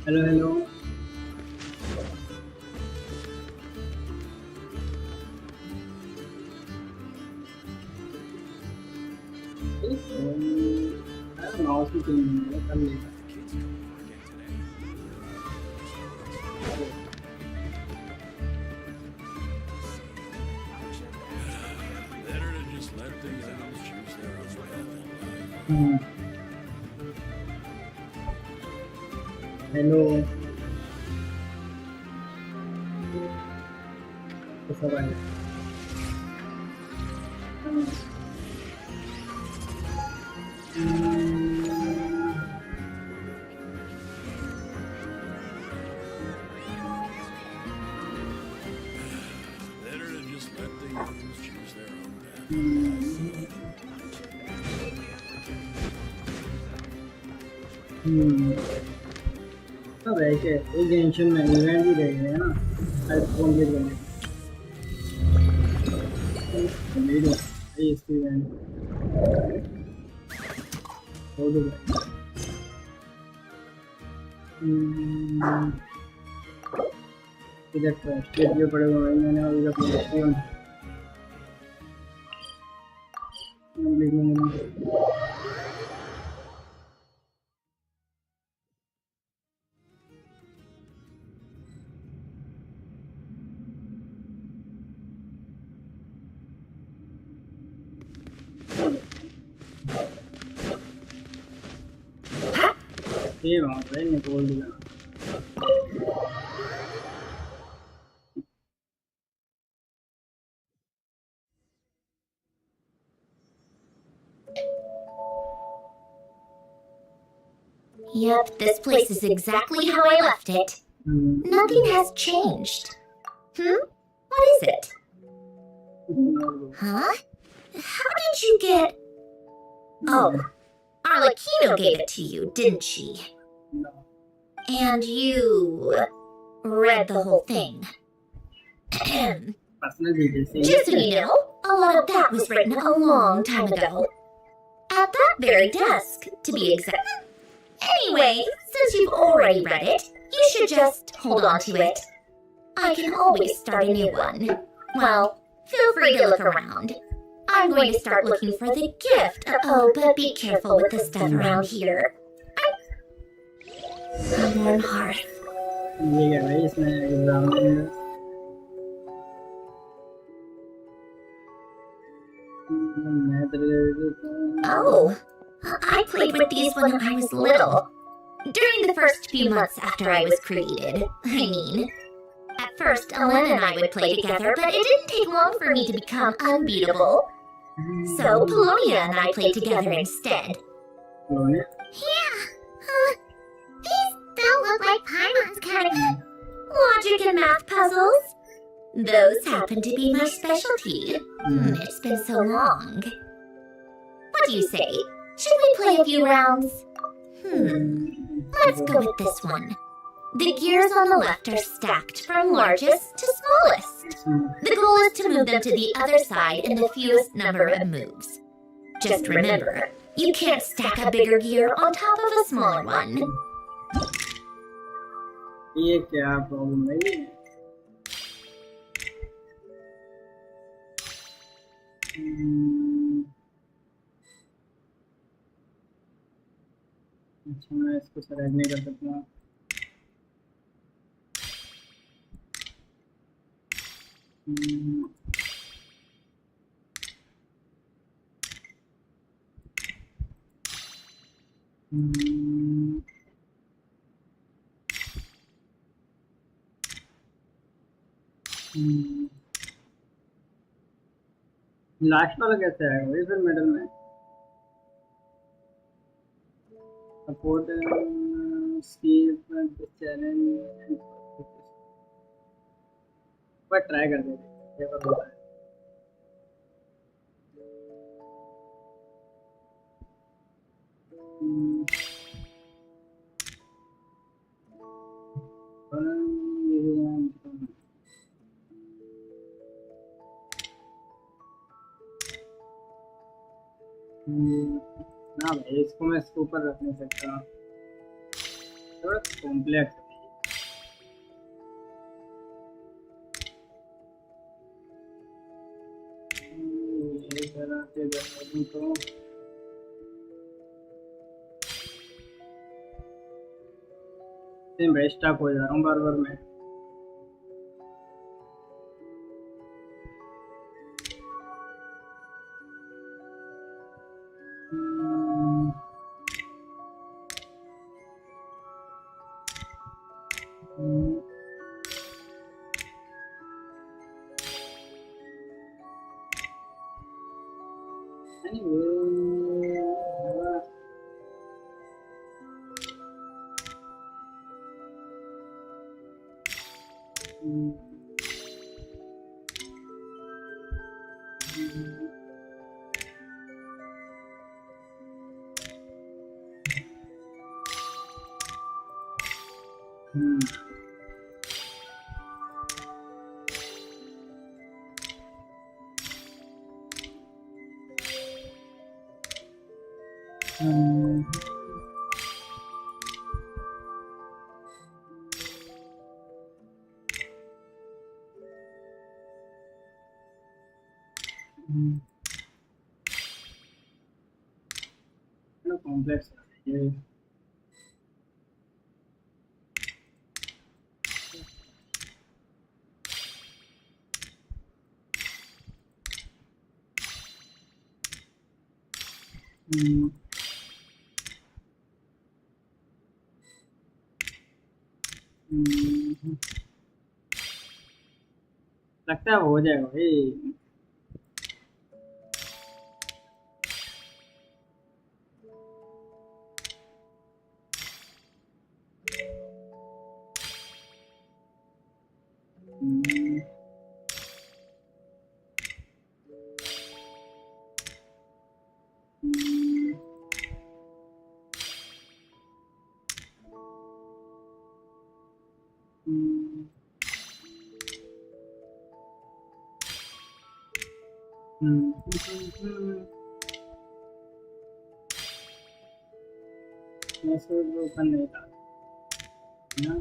Hello hello. Mouse की change कर लेगा। Better to just let the animals choose their own path. Hello. कैसा भाई? Better to just let the animals choose their own path. सब है कि एक जेंशन में इवेंट भी रह गए हैं ना। आईफोन के लिए नहीं दो ये इसकी इवेंट हो दो भाई। इधर फर्स्ट वीडियो पड़ेगा भाई। मैंने अभी तक फर्स्ट ये वहाँ पे निकोल दिया। Yep, this place is exactly how I left it. Nothing has changed. What is it? Huh? How did you get... Oh, Arlecchino gave it to you, didn't she? And you... read the whole thing. Just so you know, a lot of that was written a long time ago. At that very desk, to be exact. Anyway, since you've already read it, you should just hold on to it. I can always start a new one. Well, feel free to look around. I'm going to start looking for the gift. Oh, but be careful with the stuff around here. A warm hearth. Oh, I played with these when I was little. During the first few months after I was created, At first, Elena and I would play together, but it didn't take long for me to become unbeatable. So, Polonia and I played together instead. Yeah. These don't look like Paimon's kind. Logic and math puzzles? Those happen to be my specialty. It's been so long. What do you say? Should we play a few rounds? Let's go with this one. The gears on the left are stacked from largest to smallest. The goal is to move them to the other side in the fewest number of moves. Just remember, you can't stack a bigger gear on top of a smaller one. ये क्या problem है? अच्छा, मैं इसको select नहीं कर सकता। Last वाला कैसे आएगा भाई फिर मिडल में? सपोर्ट स्कीप चैलेंज पर ट्राई कर देते हैं होता है। ना भाई, इसको मैं इसके ऊपर रख नहीं सकता। थोड़ा कॉम्प्लेक्स ये तरह से बता दूं तो मैं स्टक हो जा रहा हूँ बार बार मैं कॉम्प्लेक्स ये लगता है हो जाएगा भाई ओपन नहीं था ना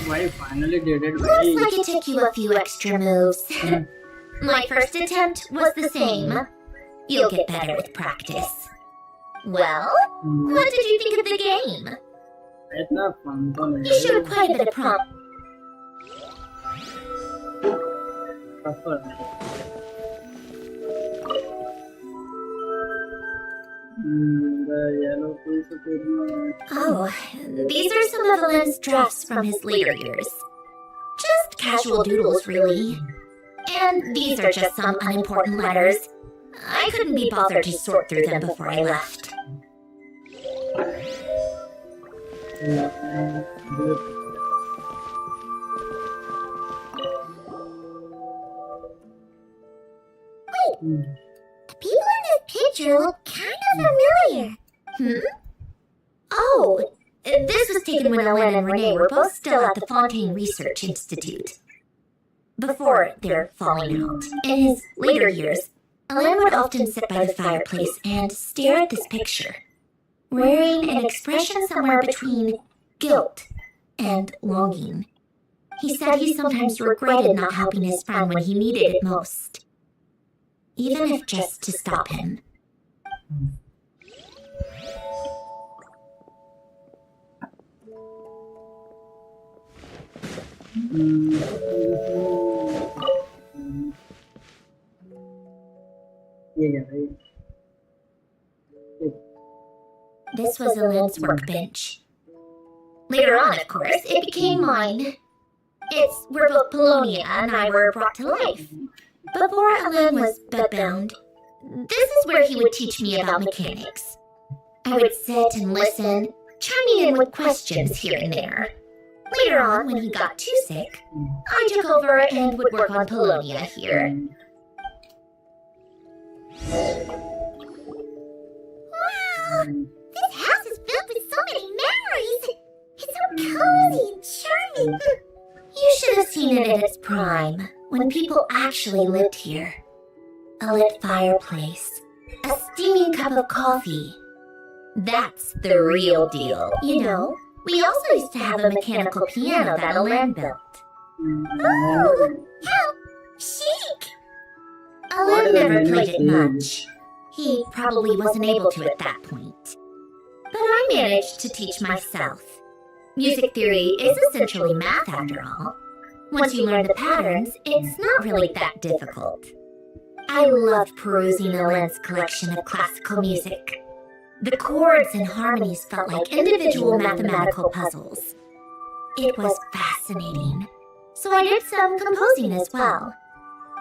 भाई finally did it Looks like it took you a few extra moves. My first attempt was the same. You'll get better with practice. Well, what did you think of the game? इतना fun तो नहीं You showed quite a bit of prompt. The yellow piece of paper. Oh, these are some of Alan's drafts from his later years. Just casual doodles, really. And these are just some unimportant letters. I couldn't be bothered to sort through them before I left. Wait, the people in this picture look kind of familiar. Oh, this was taken when Ellen and Renee were both still at the Fontaine Research Institute. Before their falling out. In his later years, Ellen would often sit by the fireplace and stare at this picture, wearing an expression somewhere between guilt and longing. He said he sometimes regretted not helping his friend when he needed it most, even if just to stop him. This was Elaine's workbench. Later on, of course, it became mine. It's where both Polonia and I were brought to life. Before Elaine was bedbound, this is where he would teach me about mechanics. I would sit and listen, chiming in with questions here and there. Later on, when he got too sick, I took over and would work on Polonia here. Wow! This house is filled with so many memories! It's so cozy and charming! You should have seen it at its prime, when people actually lived here. A lit fireplace, a steaming cup of coffee. That's the real deal. You know, we also used to have a mechanical piano that Alain built. Oh, how chic! Alain never played it much. He probably wasn't able to at that point. But I managed to teach myself. Music theory is essentially math after all. Once you learn the patterns, it's not really that difficult. I loved perusing Alain's collection of classical music. The chords and harmonies felt like individual mathematical puzzles. It was fascinating. So I did some composing as well.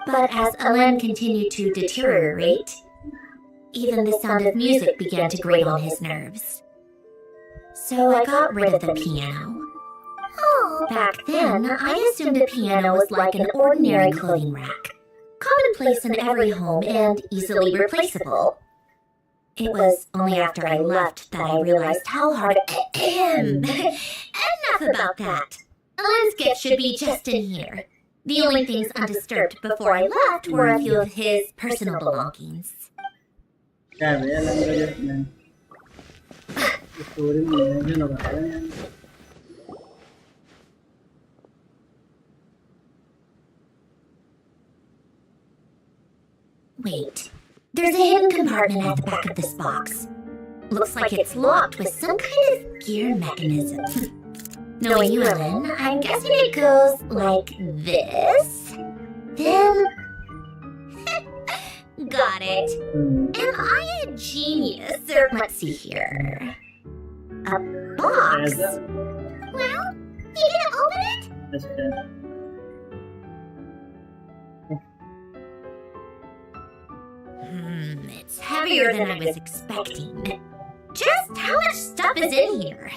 But as Alain continued to deteriorate, even the sound of music began to grate on his nerves. So I got rid of the piano. Oh, back then, I assumed a piano was like an ordinary clothing rack, commonplace in every home and easily replaceable. It was only after I left that I realized how hard. Enough about that. Alain's gift should be just in here. The only things undisturbed before I left were a few of his personal belongings. Sabi, alam ko yun na. Story mo yun, yun ba? Wait, there's a hidden compartment at the back of this box. Looks like it's locked with some kind of gear mechanism. Knowing you, Ellen, I'm guessing it goes like this. Then... Got it. Am I a genius? Or let's see here. A box? Well, you gonna open it? That's good. It's heavier than I was expecting. Just how much stuff is in here?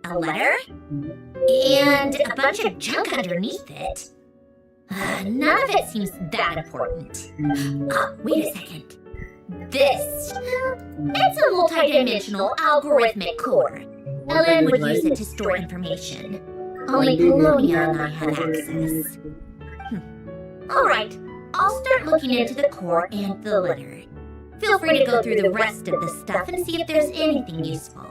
A letter? And a bunch of junk underneath it. None of it seems that important. Wait a second. This. It's a multi-dimensional algorithmic core. Ellen would use it to store information. Only Polonia and I have access. Alright, I'll start looking into the core and the letter. Feel free to go through the rest of the stuff and see if there's anything useful.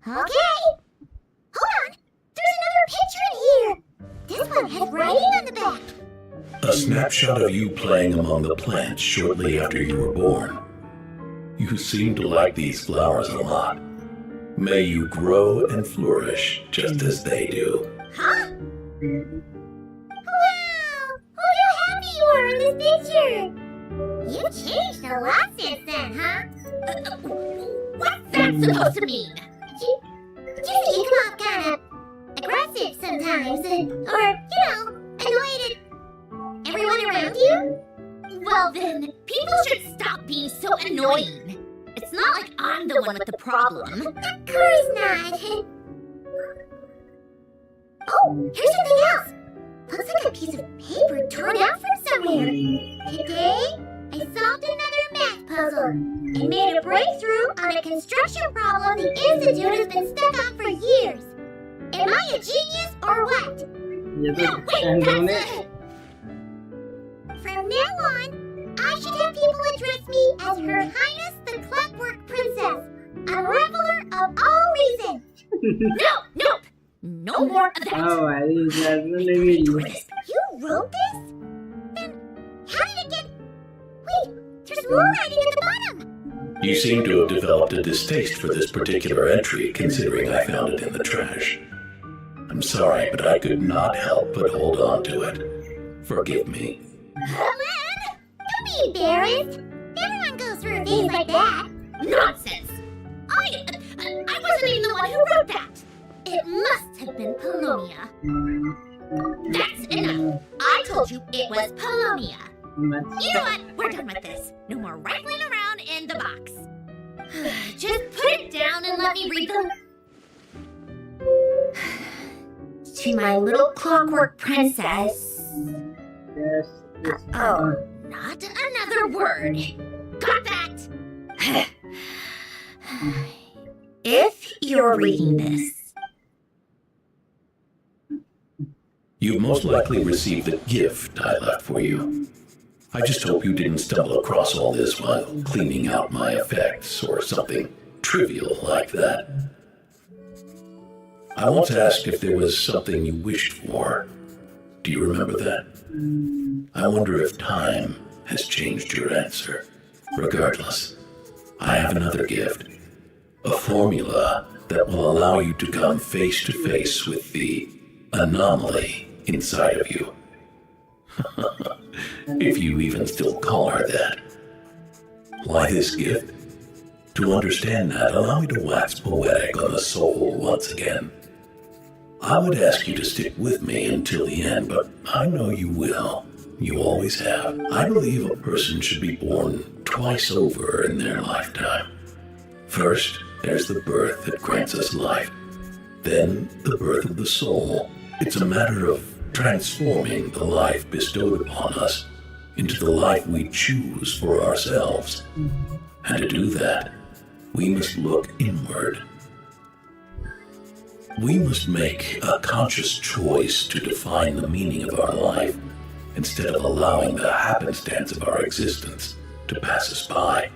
Okay! Hold on! There's another picture in here! This one has writing on the back! A snapshot of you playing among the plants shortly after you were born. You seem to like these flowers a lot. May you grow and flourish just as they do. Huh? Wow! Look how happy you are in this picture! You've changed a lot since then, huh? What's that supposed to mean? You come off kind of aggressive sometimes, or, annoyed at everyone around you? Well then, people should stop being so annoying. It's not like I'm the one with the problem. Of course not. Oh, here's something else. Looks like a piece of paper torn out from somewhere. Today, I solved another math puzzle and made a breakthrough on a construction problem the Institute has been stuck on for years. Am I a genius or what? Yes, No, wait, that's it! From now on, I should have people address me as Her Highness the Clockwork Princess, unraveler of all reason. No more of that. Oh, I think that's the video. You wrote this? Then how did it get... Wait, there's more writing at the bottom. You seem to have developed a distaste for this particular entry, considering I found it in the trash. I'm sorry, but I could not help but hold on to it. Forgive me. Len, don't be embarrassed. Everyone goes through a phase like that. Nonsense. I wasn't even the one who wrote that. It must have been Polonia. That's enough. I told you it was Polonia. You know what? We're done with this. No more rifling around in the box. Just put it down and let me read them. To my little clockwork princess. Yes. Yes. Oh, not another word. Got that? If you're reading this, You've most likely received a gift I left for you. I just hope you didn't stumble across all this while cleaning out my effects or something trivial like that. I once asked if there was something you wished for. Do you remember that? I wonder if time has changed your answer. Regardless, I have another gift. A formula that will allow you to come face to face with the anomaly inside of you. If you even still call her that. Why this gift? To understand that, allow me to wax poetic on the soul once again. I would ask you to stick with me until the end, but I know you will. You always have. I believe a person should be born twice over in their lifetime. First, there's the birth that grants us life. Then, the birth of the soul. It's a matter of transforming the life bestowed upon us into the life we choose for ourselves. And to do that, we must look inward. We must make a conscious choice to define the meaning of our life instead of allowing the happenstance of our existence to pass us by.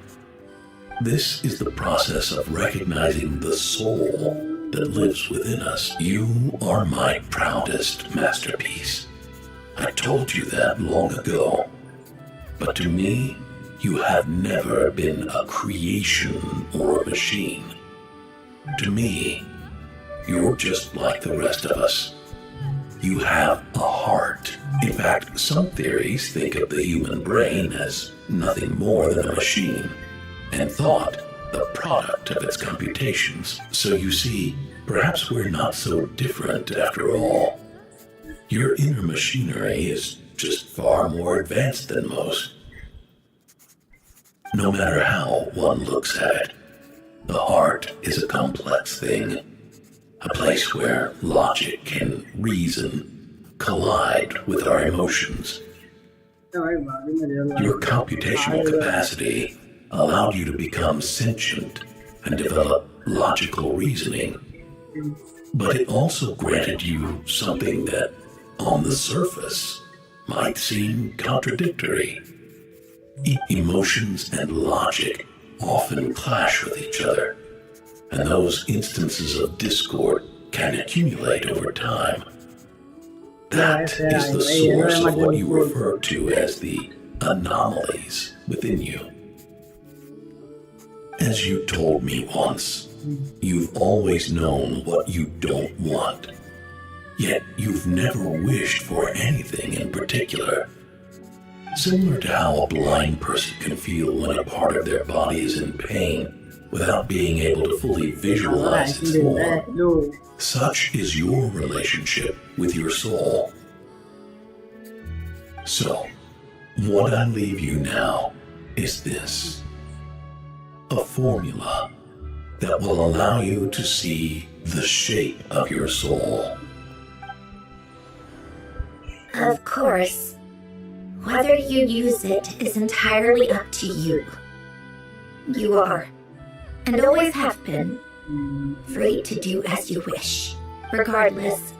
This is the process of recognizing the soul that lives within us. You are my proudest masterpiece. I told you that long ago. But to me, you have never been a creation or a machine. To me, you're just like the rest of us. You have a heart. In fact, some theories think of the human brain as nothing more than a machine, and thought the product of its computations. So you see, perhaps we're not so different after all. Your inner machinery is just far more advanced than most. No matter how one looks at it, the heart is a complex thing, a place where logic and reason collide with our emotions. Your computational capacity allowed you to become sentient and develop logical reasoning, but it also granted you something that, on the surface, might seem contradictory. Emotions and logic often clash with each other, and those instances of discord can accumulate over time. That is the source of what you refer to as the anomalies within you. As you told me once, you've always known what you don't want, yet you've never wished for anything in particular. Similar to how a blind person can feel when a part of their body is in pain without being able to fully visualize its form, such is your relationship with your soul. So, what I leave you now is this: a formula that will allow you to see the shape of your soul. of course, whether you use it is entirely up to you. You are, and always have been, free to do as you wish, regardless,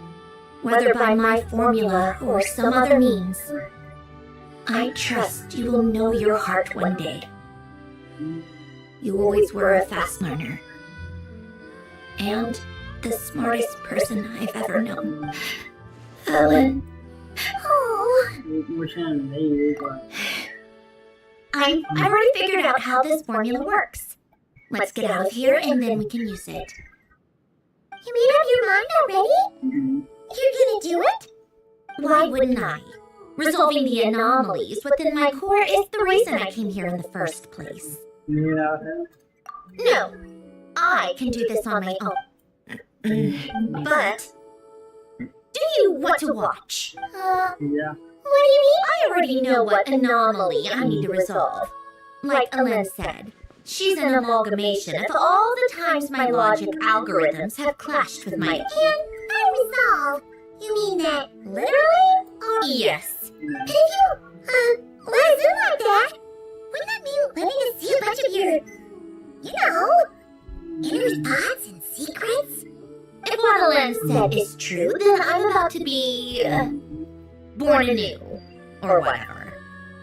whether by my formula or some other means. I trust you will know your heart one day. You always were a fast learner, and the smartest person I've ever known. Ellen. Oh. I've already figured out how this formula works. Let's get out of here and then we can use it. You made up your mind already? You're gonna do it? Why wouldn't I? Resolving the anomalies within my core is the reason I came here in the first place. No, I can do this on my own. But, do you want to watch? Yeah. What do you mean? I already know what anomaly I need to resolve. Like Alen said, she's an amalgamation of all the times my logic algorithms have clashed with my... And I resolve? You mean that literally? Or... Yes. But if you, let us in like that, wouldn't that mean letting us see a bunch of your, inner thoughts and secrets? If what Alen said is true, then I'm about to be, born anew, or whatever.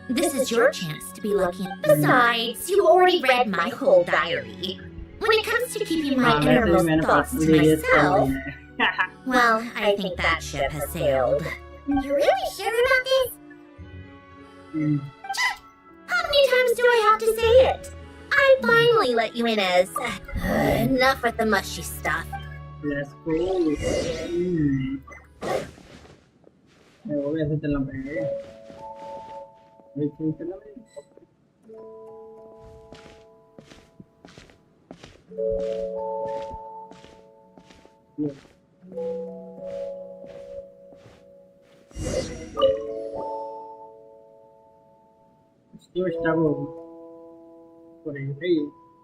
This is your chance to be lucky. Besides, you already read my whole diary. When it comes to keeping my innermost thoughts to myself, well, I think that ship has sailed. You're really sure about this? How many times do I have to say it? I finally let you in as... enough with the mushy stuff. Let's go. वो कैसे चलना पड़ेगा? वैसे चलना पड़ेगा?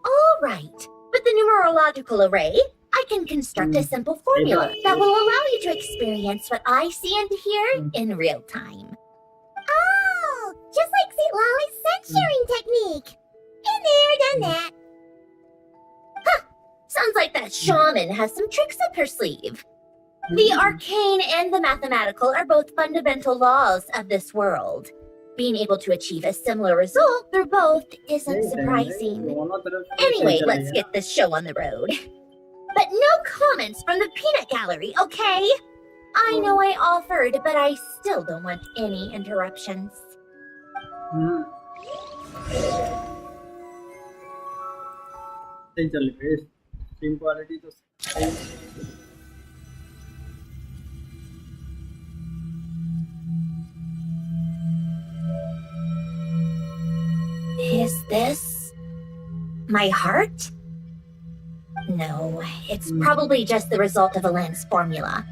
All right. With the numerological array, I can construct a simple formula that will allow you to experience what I see and hear in real time. Oh, just like St. Lolly's scent-sharing technique. Been there, done that. Huh, sounds like that shaman has some tricks up her sleeve. The arcane and the mathematical are both fundamental laws of this world. Being able to achieve a similar result through both isn't surprising. Anyway, let's get this show on the road. But no comments from the peanut gallery, okay? I know I offered, but I still don't want any interruptions. Is this my heart? No, it's probably just the result of Alan's formula.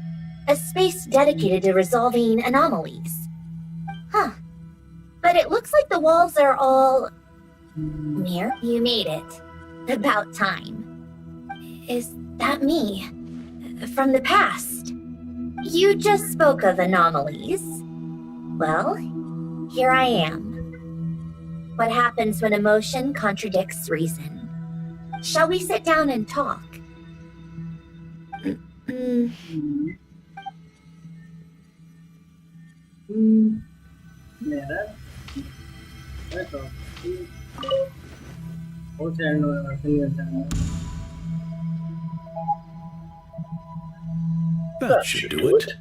A space dedicated to resolving anomalies. Huh. But it looks like the walls are all... Mir, you made it. About time. Is that me? From the past? You just spoke of anomalies. Well, here I am. What happens when emotion contradicts reason? Shall we sit down and talk? That should do it.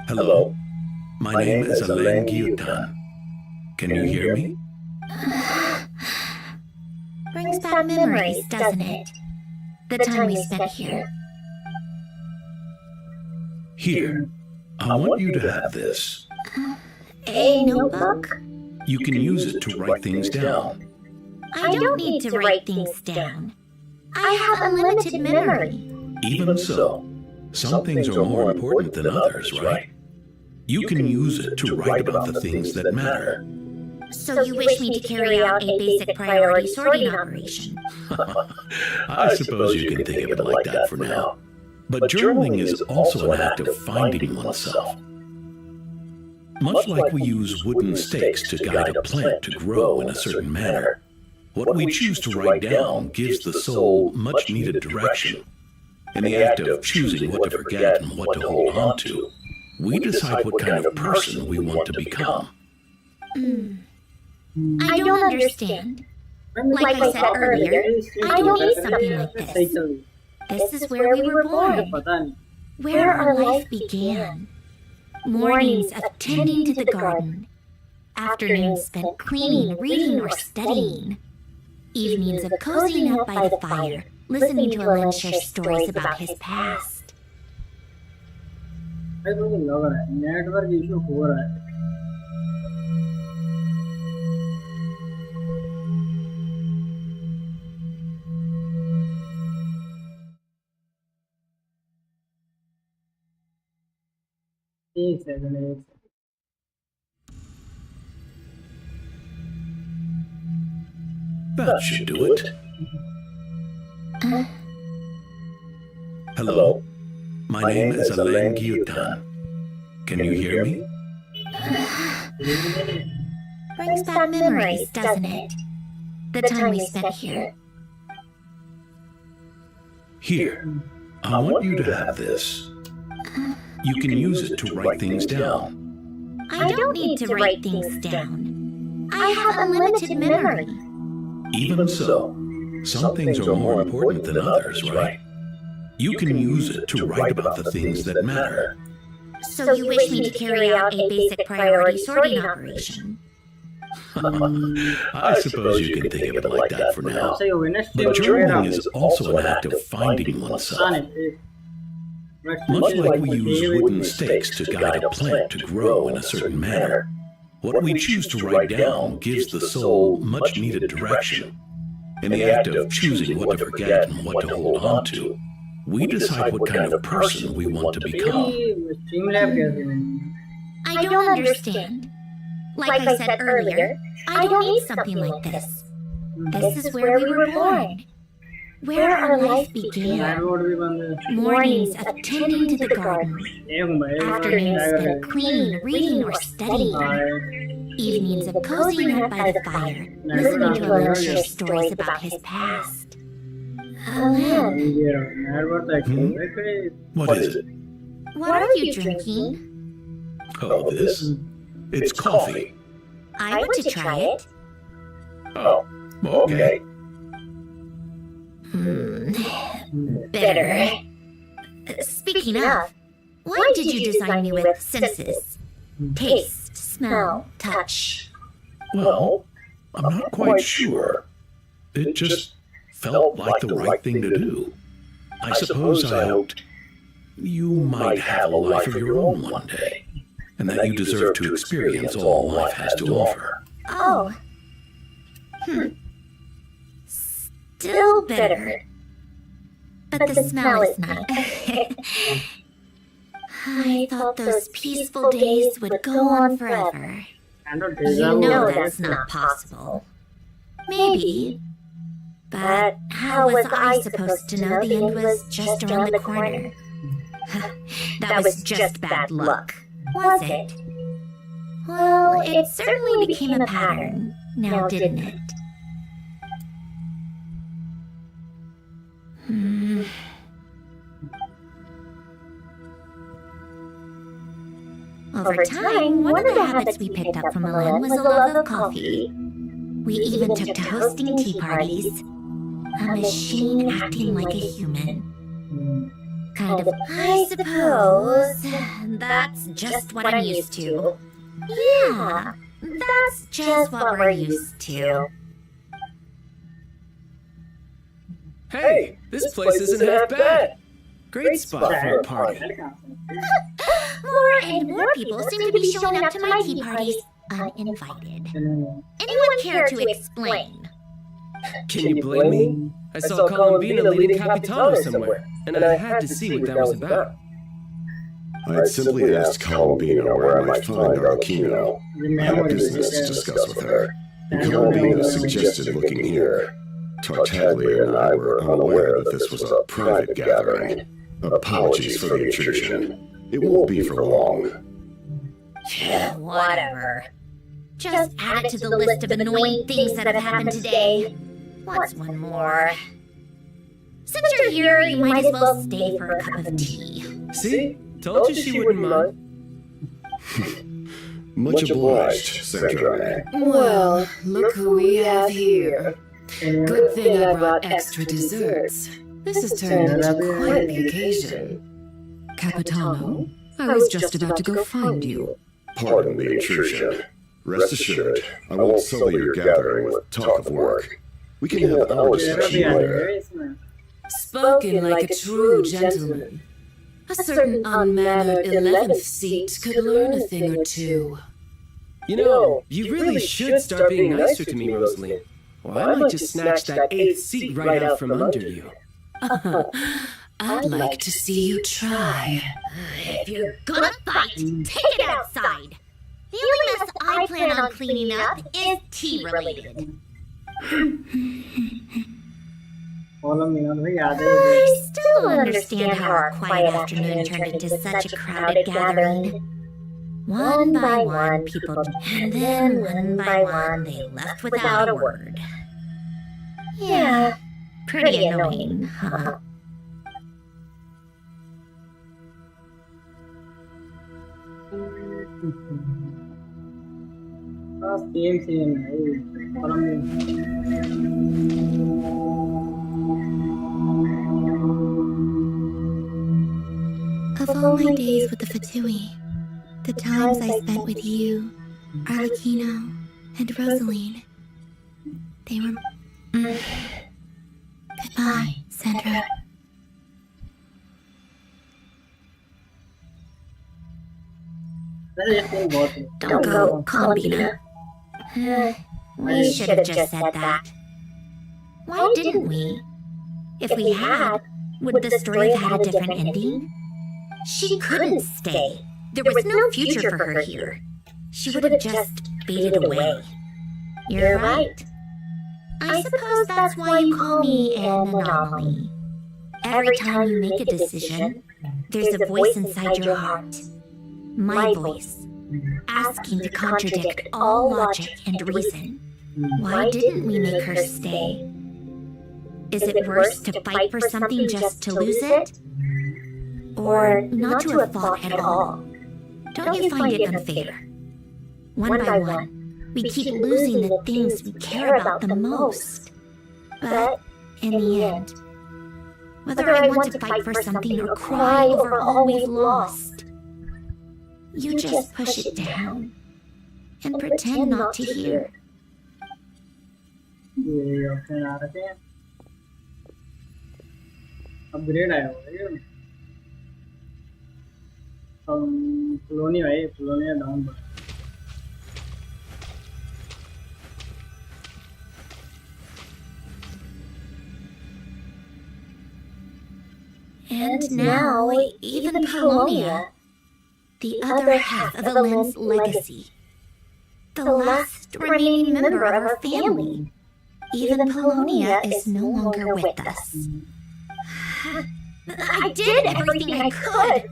Hello. My name is Alen Gyutan. Can you hear me? Brings back memories, doesn't it? The time we spent here. Here, I want you to have this. A notebook? You can use it to write things down. I don't need to write things down. I have unlimited memory. Even so, some things are more important than others, right? You can use it to write about the things that matter. So you wish me to carry out a basic priority sorting operation? I suppose you can think of it like that for now. But journaling is also an act of finding oneself. Much like we use wooden stakes to guide a plant to grow in a certain manner, what we choose to write down gives the soul much needed direction. In the act of choosing what to forget and what to hold on to, we decide what kind of person we want to become. I don't understand. Like I said earlier, I don't need something like this. This is where we were born, where our life began. Mornings of tending to the garden, afternoons spent cleaning, reading, or studying, evenings of cozying up by the fire, listening to Alen share stories about his past. Network issue हो रहा है एक second एक second That should do it. Hello. My name is Alain Guillotin. Can you hear me? Brings back memories, doesn't it? The time we spent here. Here. I want you to have this. You can use it to write things down. I don't need to write things down. I have unlimited memory. Even so, some things are more important than others, right? You can use it to write about the things that matter. So you wish me to carry out a basic priority sorting operation? I suppose you can think of it like that for now. सही हो गई ना But journaling is also an act of finding oneself. Much like we use wooden stakes to guide a plant to grow in a certain manner, what we choose to write down gives the soul much needed direction. In the act of choosing what to forget and what to hold on to, we decide what kind of person we want to become. I don't understand. Like I said earlier, I don't need something like this. This is where we were born. Where our life began. Mornings of tending to the garden. Afternoons spent cleaning, reading, or studying. Evenings of cozying up by the fire, listening to Alan share stories about his past. Alan, What is it? what are you drinking? Oh, this? It's coffee. I want to try it. Oh, okay. Better. Speaking of, why did you design me with senses? Taste, smell, touch. Well, I'm not quite sure. It just felt like the right thing to do. I suppose I hoped you might have a life of your own one day, and that you deserve to experience all life has to offer. Oh. Still better. But the smell is not. I thought those peaceful days would go on forever. You know that's not possible. Maybe. But how was I supposed to know the end was just around the corner? That was just bad luck, was it? Well, it certainly became a pattern, now didn't it? Over time, one of the habits we picked up from Alan was a love of coffee. We even took to hosting tea parties. A machine acting like a human. Kind of, I suppose. That's just what I'm used to. Yeah, that's just what we're used to. Hey, this place isn't half bad. Great spot for a party. More and more people seem to be showing up to my tea parties uninvited. Anyone care to explain? Can you blame me? I saw Columbina leading Capitano somewhere, and I had to see what that was about. I'd simply asked Columbina where I might find Arlecchino. I had business to discuss with her. Columbina suggested looking here. Tartaglia and I were unaware that this was a private gathering. Apologies for the intrusion. It won't be for long. Whatever. Just add it to the list of annoying things that have happened today. What's one more? Since you're here, you might as well stay for a cup of tea. See? Told you she wouldn't mind. Much obliged, Saint-Germain. Well, look who we have here. Good thing I brought extra desserts. This has turned into quite the occasion. Capitano, I was just about to go find you. Pardon the intrusion. Rest assured, I won't sully your gathering with talk of work. We can have our discussion later. Spoken like a true gentleman. A certain unmannered 11th seat could learn a thing or two. You know, you really should start being nicer to me, Rosaline. Or I might just snatch that 8th seat right out from under you. I'd like to see you try. If you're gonna fight, take it outside. The only mess I plan on cleaning up is tea-related. I still don't understand how our quiet afternoon turned into such a crowded gathering. One by one, people, and then one by one, they left without a word. Yeah, pretty annoying, huh? Of all my days with the Fatui, the times I spent with you, Arlecchino, and Rosaline, they were... Goodbye, Sandra. Don't go, Columbina. We should have just said that. Why didn't we? If we had, would the story have had a different ending? She couldn't stay. There was no future for her here. She would have just faded away. You're right. I suppose that's why you call me an anomaly. Every time you make a decision, there's a voice inside your heart. My voice, asking to contradict all logic and reason. Why didn't we make her stay? Is it worse to fight for something just to lose it? Or not to have fought at all? Don't you find it unfair? One by one, we keep losing the things we care about the most. But in the end, whether I want to fight for something or cry over all we've lost, you just push it down and pretend not to hear. Upgrade आया हुआ है ये colony भाई colony down पर And now, even Polonia, the other half of Elend's legacy, the last remaining member of our family, even Polonia is no longer with us. I did everything I could,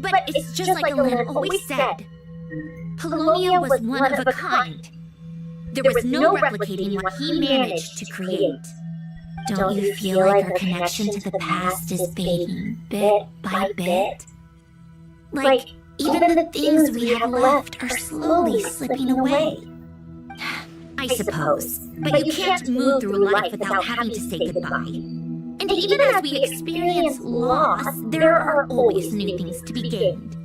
but it's just like Elend always said. Polonia was one of a kind. There was no replicating what he managed to create. Don't you feel like our connection to the past is fading, bit by bit? Like, even the things we have left are slowly slipping away. I suppose, but you can't move through life without having to say goodbye. And even as we experience loss, there are always new things to be gained.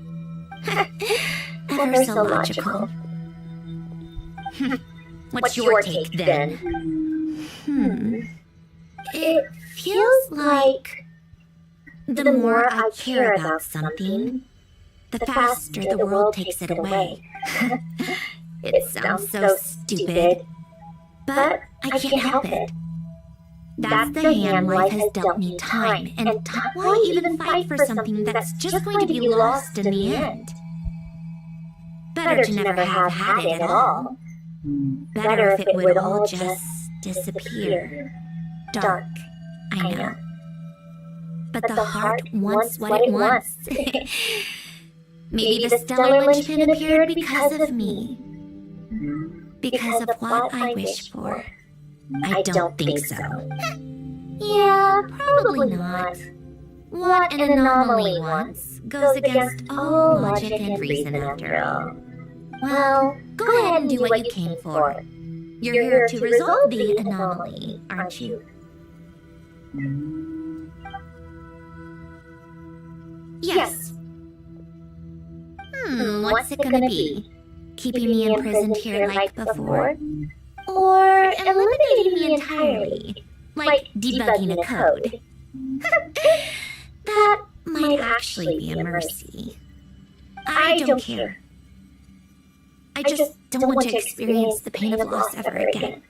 Ever so logical. What's your take, then? It feels like the more I care about something, the faster the world takes it away. It sounds so stupid, but I can't help it. That's the hand life has dealt me time, and why even fight for something that's just going to be lost in the end? Better to never have had it at all. Better if it would all just disappear. Dark, I know. But the heart wants what it wants. Maybe the stellar linchpin appeared because of me. Because of what I wish for. I don't think so. Yeah, probably not. What an anomaly wants goes against all logic and reason after all. Well, go ahead and do what you came for. You're here to resolve the anomaly, aren't you? Yes. What's it gonna be? Keeping me imprisoned here like before? Or eliminating me entirely, like debugging a code? That might actually be a mercy. I don't care. I just don't want to experience the pain of loss ever again.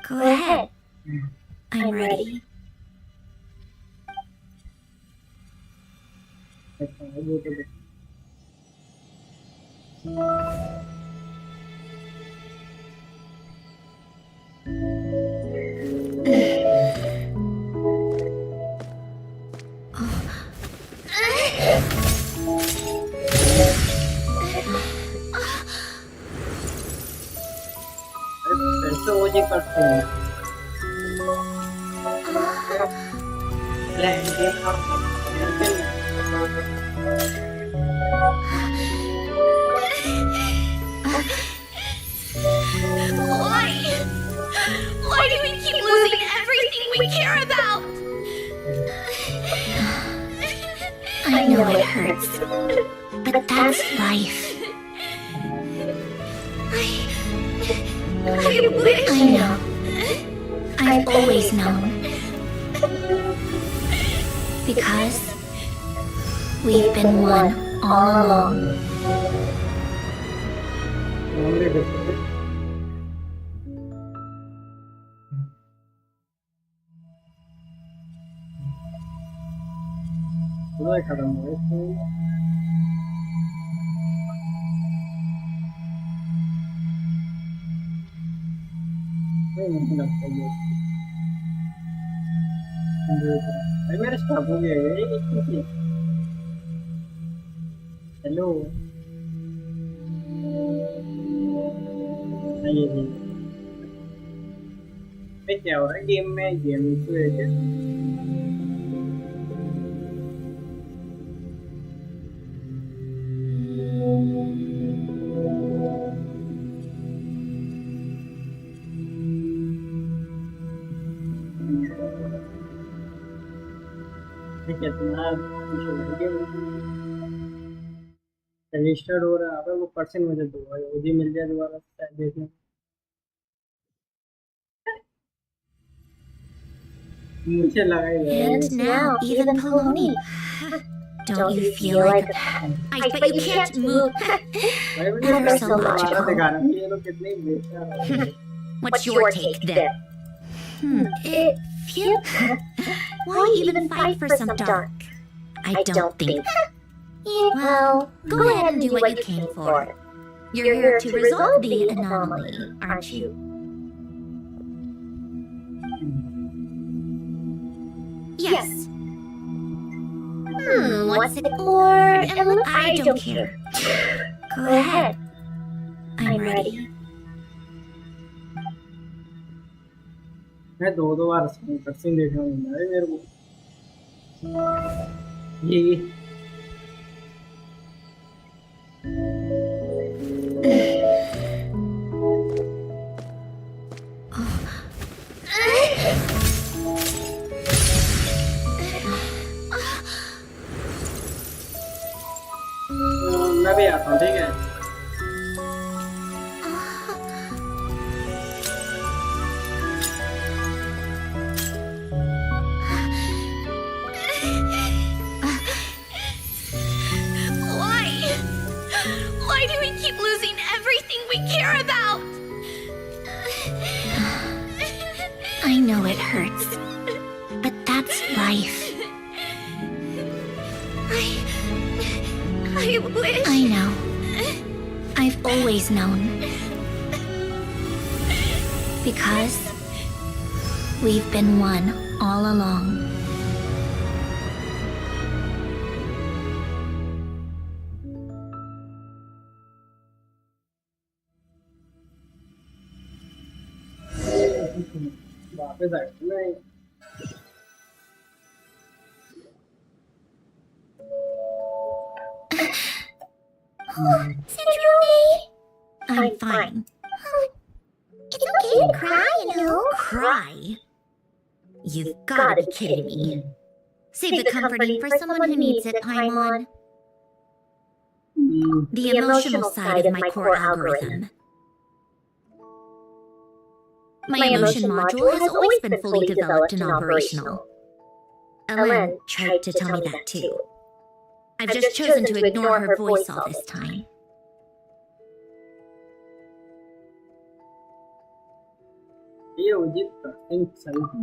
Go ahead. I'm ready. अच्छा वो तो कैसे वो जी करते हैं Why do we keep losing everything we care about? I know it hurts, but that's life. I wish. I know. I've always known. Because we've been one all along. खत्म हो गया नहीं लगता ये मेरा स्टॉप हो गया ये हेलो ये क्या हो रहा है गेम में गेम इशू है क्या कितना रजिस्टर्ड हो रहा है वो पर्सन मुझे दो मुझे मिल जाए दोबारा शायद देखने मुझे लगा ही And now, even Poloni. Don't you feel like I bet you can't move ever so logical. What's your take there? It feels... Why even fight for some dark? I don't think... Well, go ahead and do what you came for. You're here to resolve the anomaly, aren't you? Yes. What's it for? And I don't care. Go ahead. I'm ready. मैं दो बार cutscene देखने को मिला है मेरे को ये मैं भी आता हूँ ठीक है Why do we keep losing everything we care about? I know it hurts, but that's life. I wish... I know. I've always known. Because we've been one all along. वापस आए नहीं Citrone! I'm fine. It's okay to cry, you know. Cry? You've gotta be kidding me. Save the comforting for someone who needs it, Paimon. The emotional side of my core algorithm. My emotion module has always been fully developed and operational. Ellen tried to tell me that too. I've just chosen to ignore her voice all this time.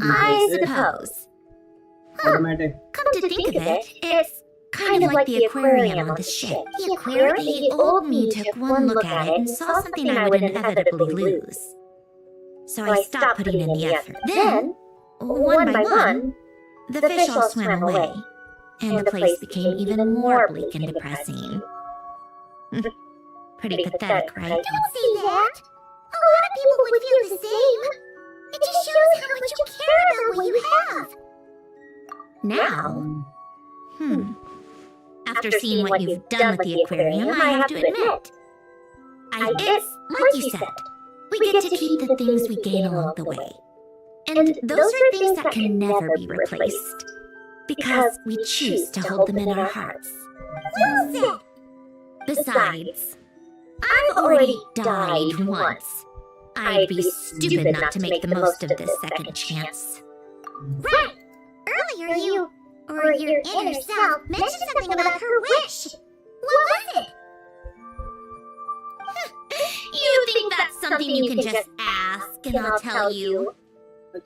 I suppose. Huh. Come to think of it, it's kind of like the aquarium on the ship. The aquarium old me took one look at it and saw something I would inevitably lose. So I stopped putting in the effort. Then, one by one, the fish all swam away, and the place became even more bleak and depressing. Pretty pathetic, right? Don't say that! A lot of people would feel the same. It just shows how much you care about what you have. Now, after seeing what you've done with the aquarium, I have to admit, it's like you said, we get to keep the things we gain along the way. And those are things that can never be replaced, because we choose to hold them in our hearts. Well said! Besides, I've already died once. I'd be stupid not to make the most of this second chance. Right! Earlier you, or your inner self, mentioned something about her wish. What was it? You think that's something you can just ask and I'll tell you?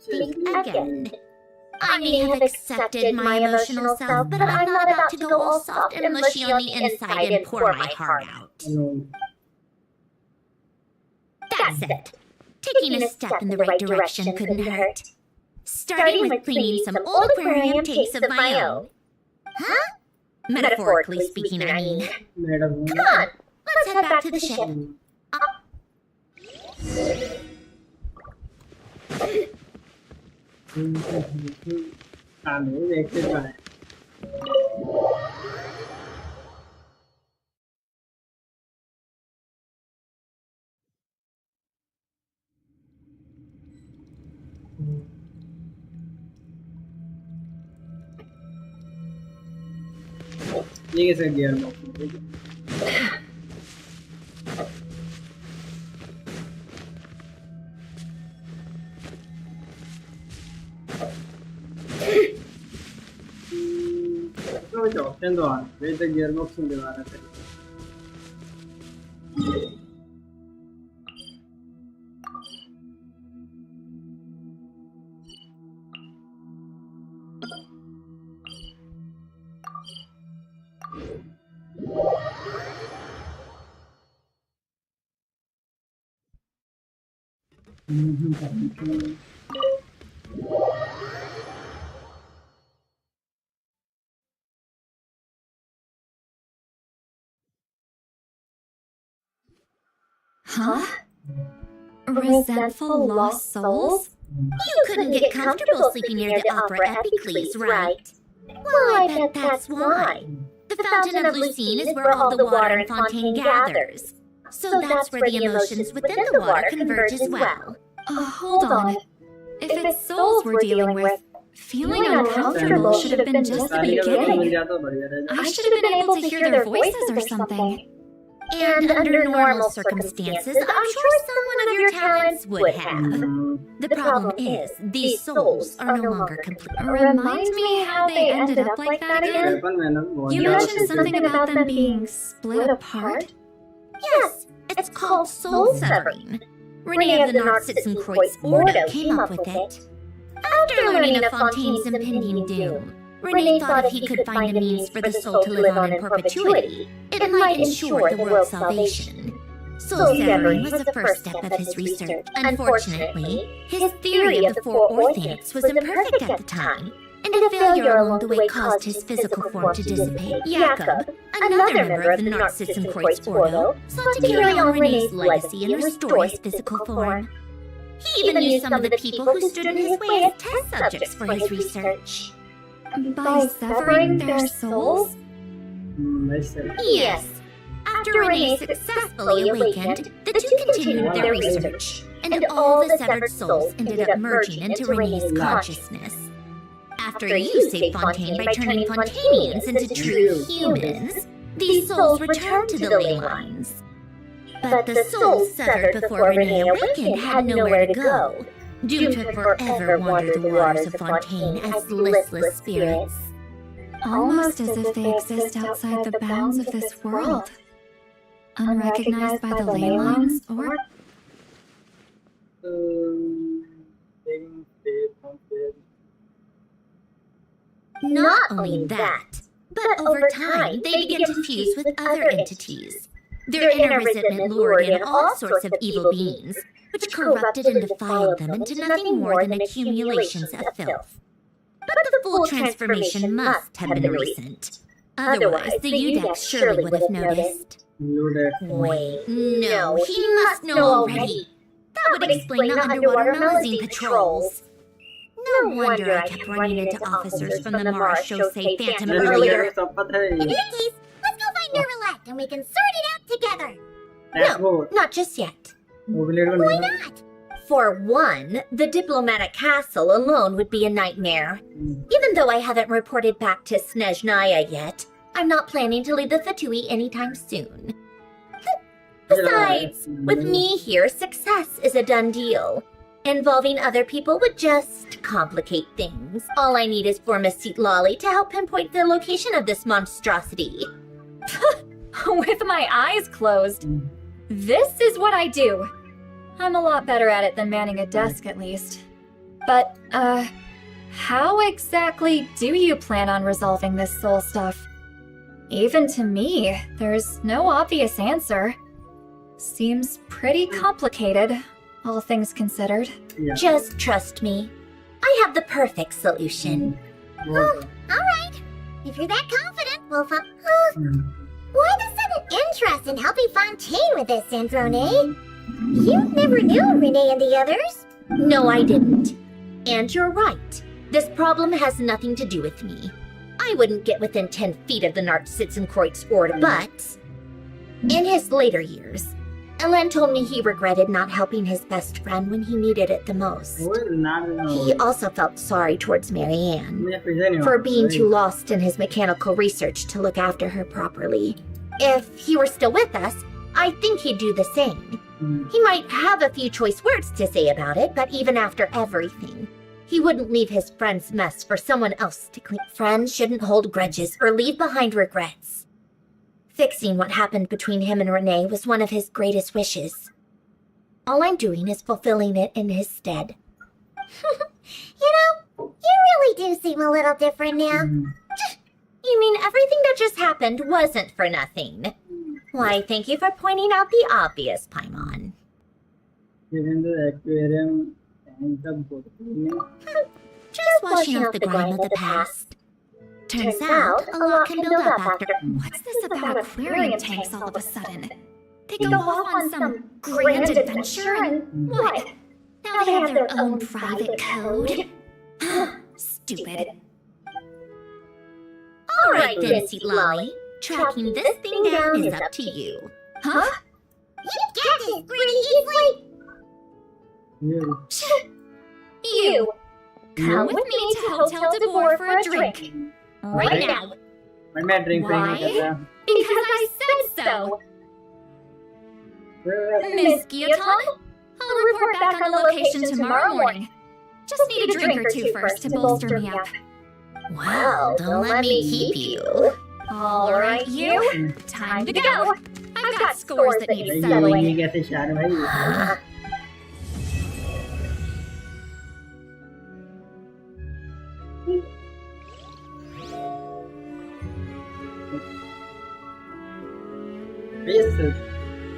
Think again. I may have accepted my emotional self, but I'm not about to go all soft and mushy on the inside and pour my heart out. That's it. Taking a step in the right direction couldn't hurt. Starting with cleaning some old aquarium takes of my own. Huh? Metaphorically speaking, I mean. Come on, let's head back to the ship. ये कैसे gear में Scendo avanti, vedete il gearbox non deve andare. Huh? Resentful lost souls? You couldn't get comfortable sleeping near the opera Epicles, right? Well, I bet that's why. The Fountain of Lucine is where all the water in Fontaine gathers. So that's where the emotions within the water converge as well. Hold on. If it's souls we're dealing with, feeling uncomfortable should have been just the beginning. I should have been able to hear their voices or something. And under normal circumstances, I'm sure someone of your talents would have. The problem is, these souls are no longer complete. Remind me how they ended up like that again? You mentioned something about them being split apart? Yes, it's called soul severing. Rene of the Narcissenkreuz Ordo came up with it. After learning of Fontaine's impending doom, Rene thought if he could find a means for the soul to live on in perpetuity, it might ensure the world's salvation. Soul severing was the first step of his research. Unfortunately, his theory of the four orthants was imperfect at the time, and a failure along the way caused his physical form to dissipate. Jakob, another member of the Narcissenkreuz Ordo, sought to carry on Rene's legacy and restore his physical form. He even used some of the people who stood in his way as test subjects for his research. By severing their souls? Yes. After Rene successfully awakened, the two continued their research, and all the severed souls ended up merging into Rene's consciousness. After you saved Fontaine by turning Fontainians into true humans, these souls returned to the ley lines. But the souls severed before Rene awakened had nowhere to go, doomed to forever wander the waters of Fontaine as listless spirits. Almost as if they exist outside the bounds of this world. Unrecognized by the ley lines, or... Not only that, but But over time, they begin to fuse with other entities. Their inner resentment lured in all sorts of evil beings, which corrupted and defiled them into nothing more than accumulations of filth. But the full transformation must have been recent. Otherwise, the Udex surely would have noticed. Wait, no, he must know already. That would explain the underwater nosing patrols. No wonder I kept running into officers from the Mars Chaussee Phantom earlier. In that case, let's go find Nervalette and we can sort it out together. No, not just yet. Why not? For one, the diplomatic castle alone would be a nightmare. Even though I haven't reported back to Snezhnaya yet, I'm not planning to leave the Fatui anytime soon. Besides, with me here, success is a done deal. Involving other people would just complicate things. All I need is for Miss Lolly to help pinpoint the location of this monstrosity. With my eyes closed. This is what I do. I'm a lot better at it than manning a desk, at least. But, how exactly do you plan on resolving this soul stuff? Even to me, there's no obvious answer. Seems pretty complicated, all things considered. Just trust me. I have the perfect solution. Alright. If you're that confident, we'll Why the sudden interest in helping Fontaine with this, Androne? You never knew Renee and the others. No, I didn't. And you're right. This problem has nothing to do with me. I wouldn't get within 10 feet of the Nartsitzenkreuz order, but in his later years, Elen told me he regretted not helping his best friend when he needed it the most. He also felt sorry towards Marianne for being too lost in his mechanical research to look after her properly. If he were still with us, I think he'd do the same. He might have a few choice words to say about it, but even after everything, he wouldn't leave his friend's mess for someone else to clean. Friends shouldn't hold grudges or leave behind regrets. Fixing what happened between him and Renee was one of his greatest wishes. All I'm doing is fulfilling it in his stead. You really do seem a little different now. You mean everything that just happened wasn't for nothing? Why, thank you for pointing out the obvious, Paimon. Just washing off the grime of the past. Turns out, a lot can build up after. What's this about aquarium tanks all of a sudden? They go off on some grand adventure and what? Now they have their own private code. Stupid. All right then, Lolly. Tracking this thing down is up to you. Huh? You get this pretty easily. You! Come with me to Hotel de Boer for a drink. Right now. Why? Because I said so. Miss Guillotin, I'll report back on the location tomorrow morning. Just need a drink or two first to bolster me up. Well, don't let me keep you. All right, you. Time to go. I've got scores that need settling.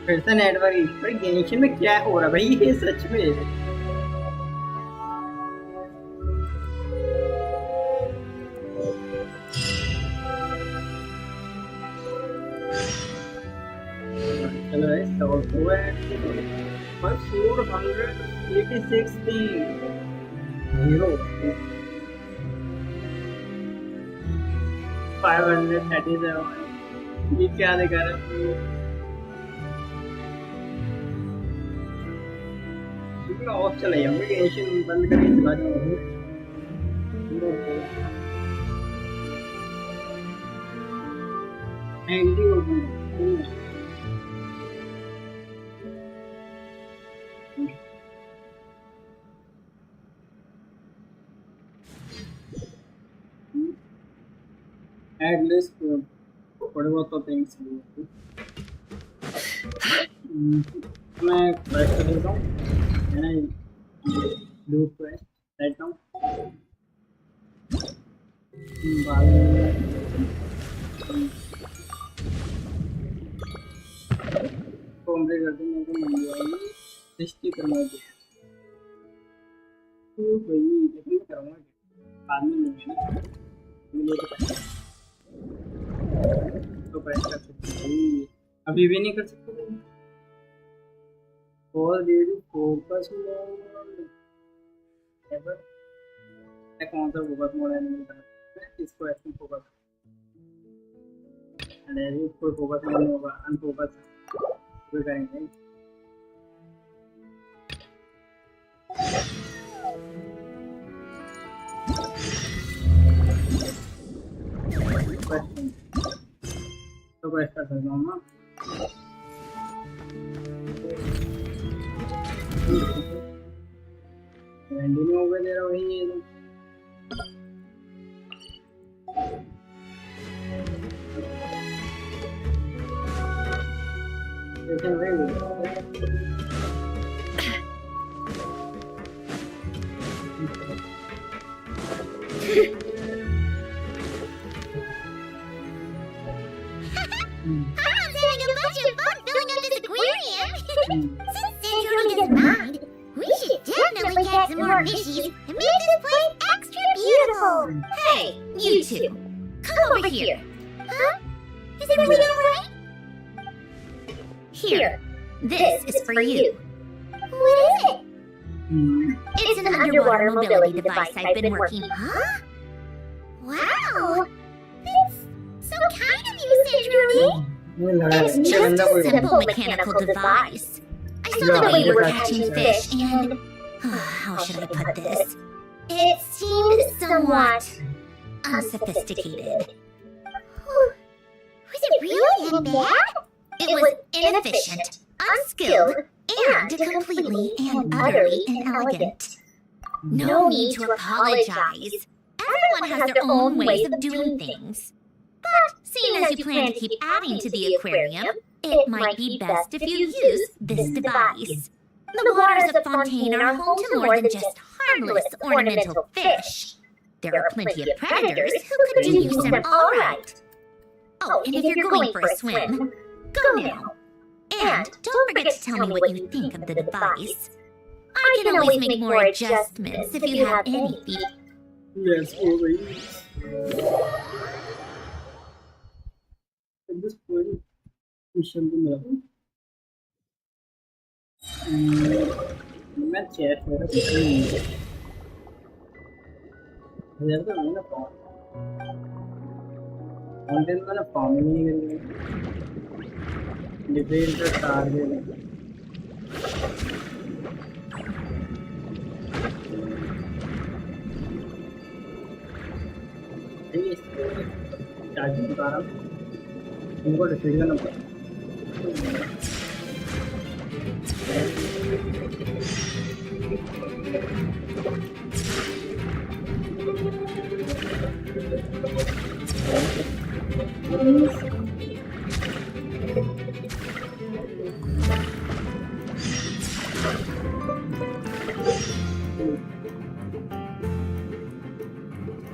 फिर से network पर Genshin में क्या हो रहा है भाई ये सच में चलो भाई सॉल्व हुआ है पर 486 थी 0 537 ये क्या दिखा रहा है ऑफ चला जाऊंगा गेंशिन बंद करके चला जाऊंगा at least whatever things मैं quest कर देता हूँ and I do quest right now complete करते मेरे को मिल जाएगी 60 करना है तो भाई लेकिन करूँगा बाद में नहीं है मिले तो पैसा कर सकते अभी भी नहीं कर सकते और डेली फोकस मोड कौन सा फोकस मोड है नहीं करना इसको ऐसे फोकस अरे कोई फोकस मोड नहीं होगा अनफोकस कोई करेंगे तो ऐसा कर सकता हूँ ना कंटिन्यू हो गया तेरा वही है लेकिन वही Papa's having a bunch of fun filling up this aquarium. Since Sandrone doesn't mind, we should definitely catch some more fishies and make this place extra beautiful. Hey, you two. Come over here. Huh? Is everything alright? Here. This is for you. What is it? It's an underwater mobility device I've been working on. Huh? Wow! That's so kind of you, Sandrone. It's just a simple mechanical device. I saw the way you were catching fish and... how should I put this? It seemed somewhat unsophisticated. Was it really that bad? It was inefficient, unskilled, and completely and utterly inelegant. No need to apologize. Everyone has their own ways of doing things. But seeing as you plan to keep adding to the aquarium, it might be best if you use this device. The waters of Fontaine are home to more than just harmless ornamental fish. There are plenty of predators who could do use them all right. Oh, and if you're going for a swim, go now. And don't forget to tell me what you think of the device. I can always make more adjustments if you have any feedback. Yes, always. At this point, we should be level. मैं chat हो रहा है तो मैंने content मैंने form ही नहीं करी defence का टारगेट ये चार्जिंग बता रहा हूँ इनको डिफेंस करना पड़ेगा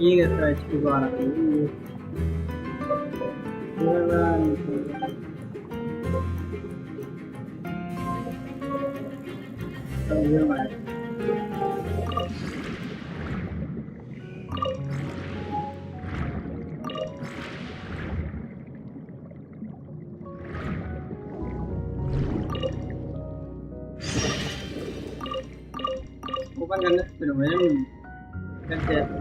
ये कैसा एचपी को आ रहा है open करने से फिर मैं कैसे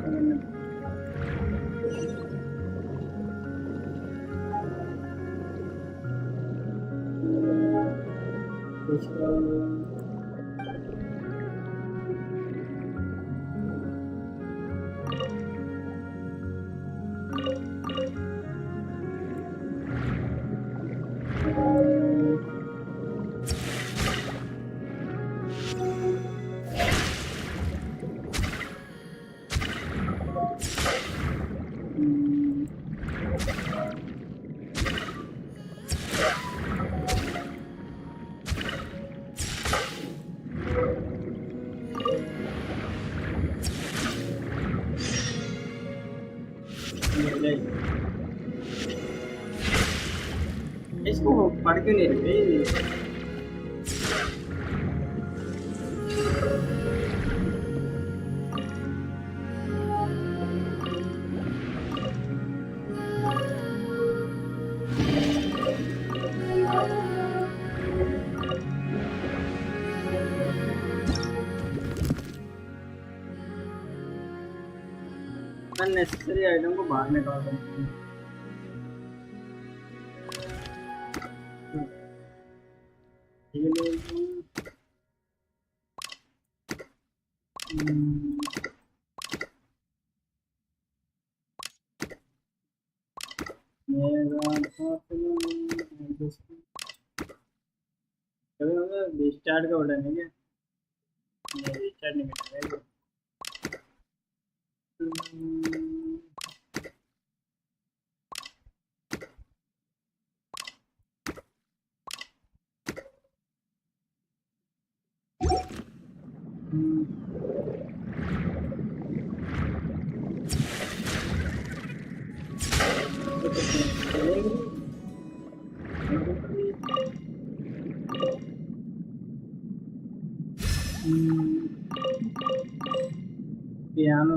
इसको पढ़ के नहीं रखे अननेसेसरी आइटम को बाहर निकाल सकते हैं। ये रिस्टार्ट का बटन है क्या? नहीं, रिस्टार्ट नहीं करना पियानो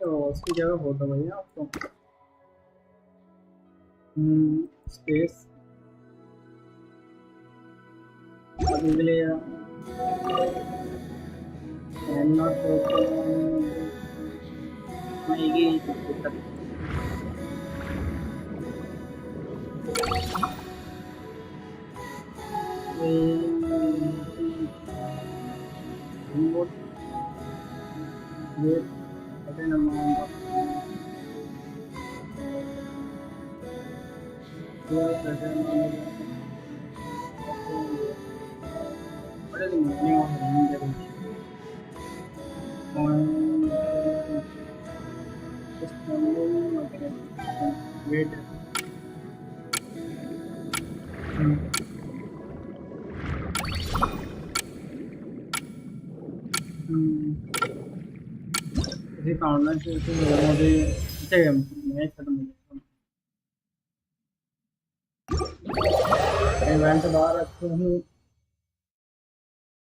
तो उसकी जगह फोटो भैया आपको स्पेस अभी के लिए नॉट काउंटर से मुझे चाहिए मैच खत्म हो गया इवेंट बाहर रखते हैं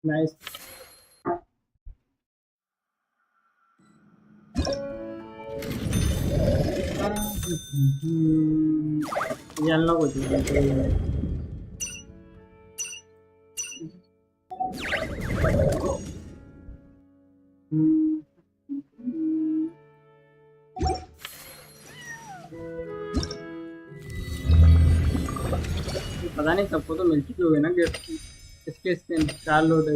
नाइस ये अनलॉक हो चुका है पता नहीं सबको तो मिल चुकी होगी ना गिफ्ट इसके स्किन 4 लोड है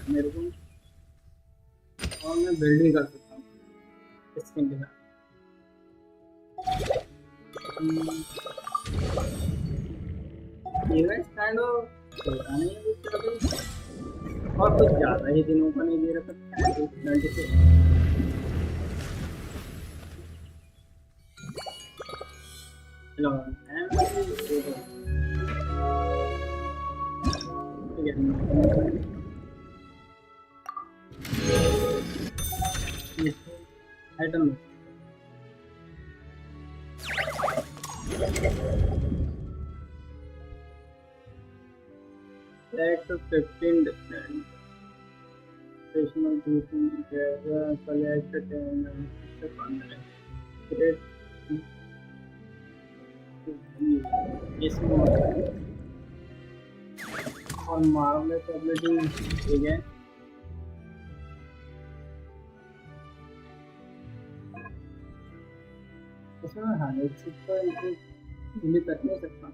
मेरे को और मैं बिल्ड भी कर सकता हूँ स्किन के साथ इवेंट काइंड ऑफ पता नहीं है कुछ तरह और कुछ ज़्यादा ही दिनों का नहीं दे रखा है 26 hello item Select 15 different stational grouping together, select 10 create this mode on marvelous ability again इसमें हाँ एक चीज तो भी कर नहीं सकता।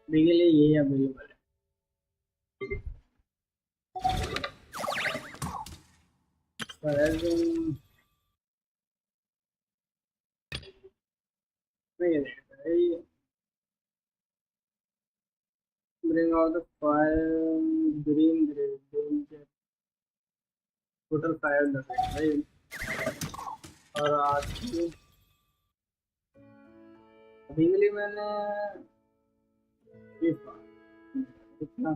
अभी के लिए यही अवेलेबल है। Bring out the fire, green grade, total 5 right? और आज की अभी के लिए मैंने कितना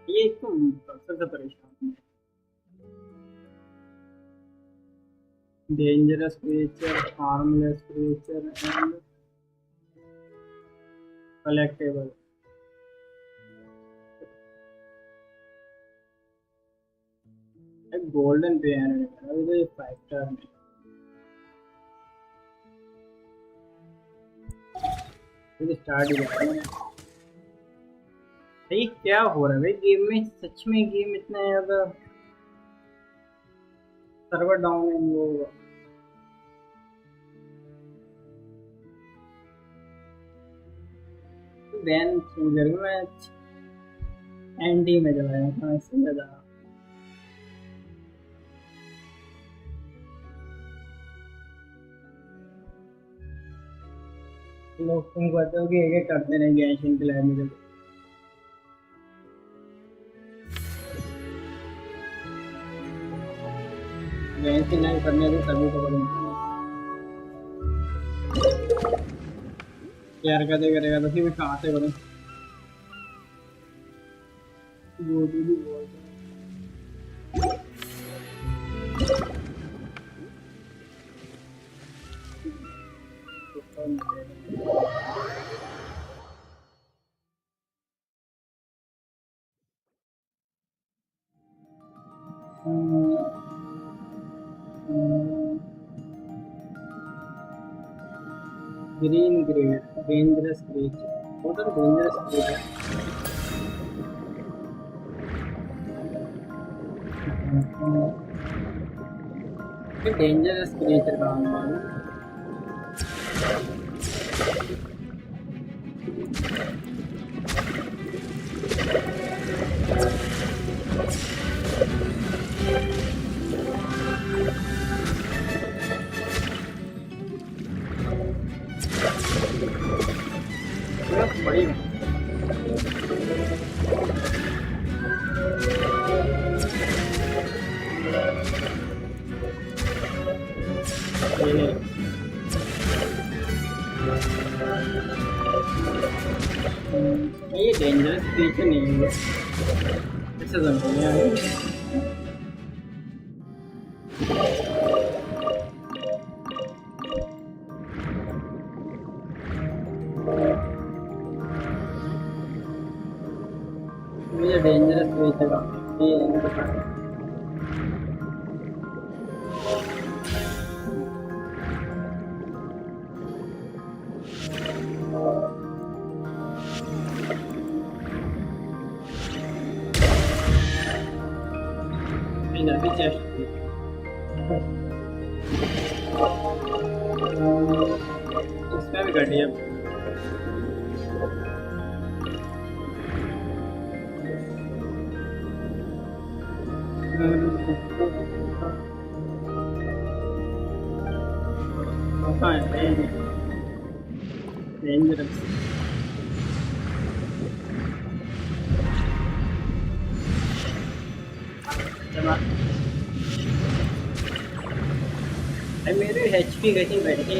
ये इसको सबसे परेशान है। Dangerous creature, harmless creature and collectable. एक गोल्डन पेयर है अभी तो ये 5 स्टार है। ये स्टार्ट ही करते हैं। भाई क्या हो रहा है भाई गेम में? सच में गेम इतना ज्यादा सर्वर डाउन है वो। बैन चेंजर में एंटी में चलाया था इससे ज्यादा। लोग तुमको कहते हो कि एक करते रहे गेंशिन के लाइव में। गेंशिन लाइव करने से सभी को करेंगे यार, कहते करेगा तो फिर कहाँ से करें? वो भी बोलते green grade, dangerous creature, total dangerous creature. ये डेंजरस क्रिएचर का नाम है। बड़ी ये डेंजरस क्रिएचर नहीं है, ऐसा समझिए यार। मुझे डेंजरस क्रिएचर का ये नहीं पता। इधर भी चेस्ट इसमें भी घटिया डेंजरस। मेरी एचपी कहीं बैठी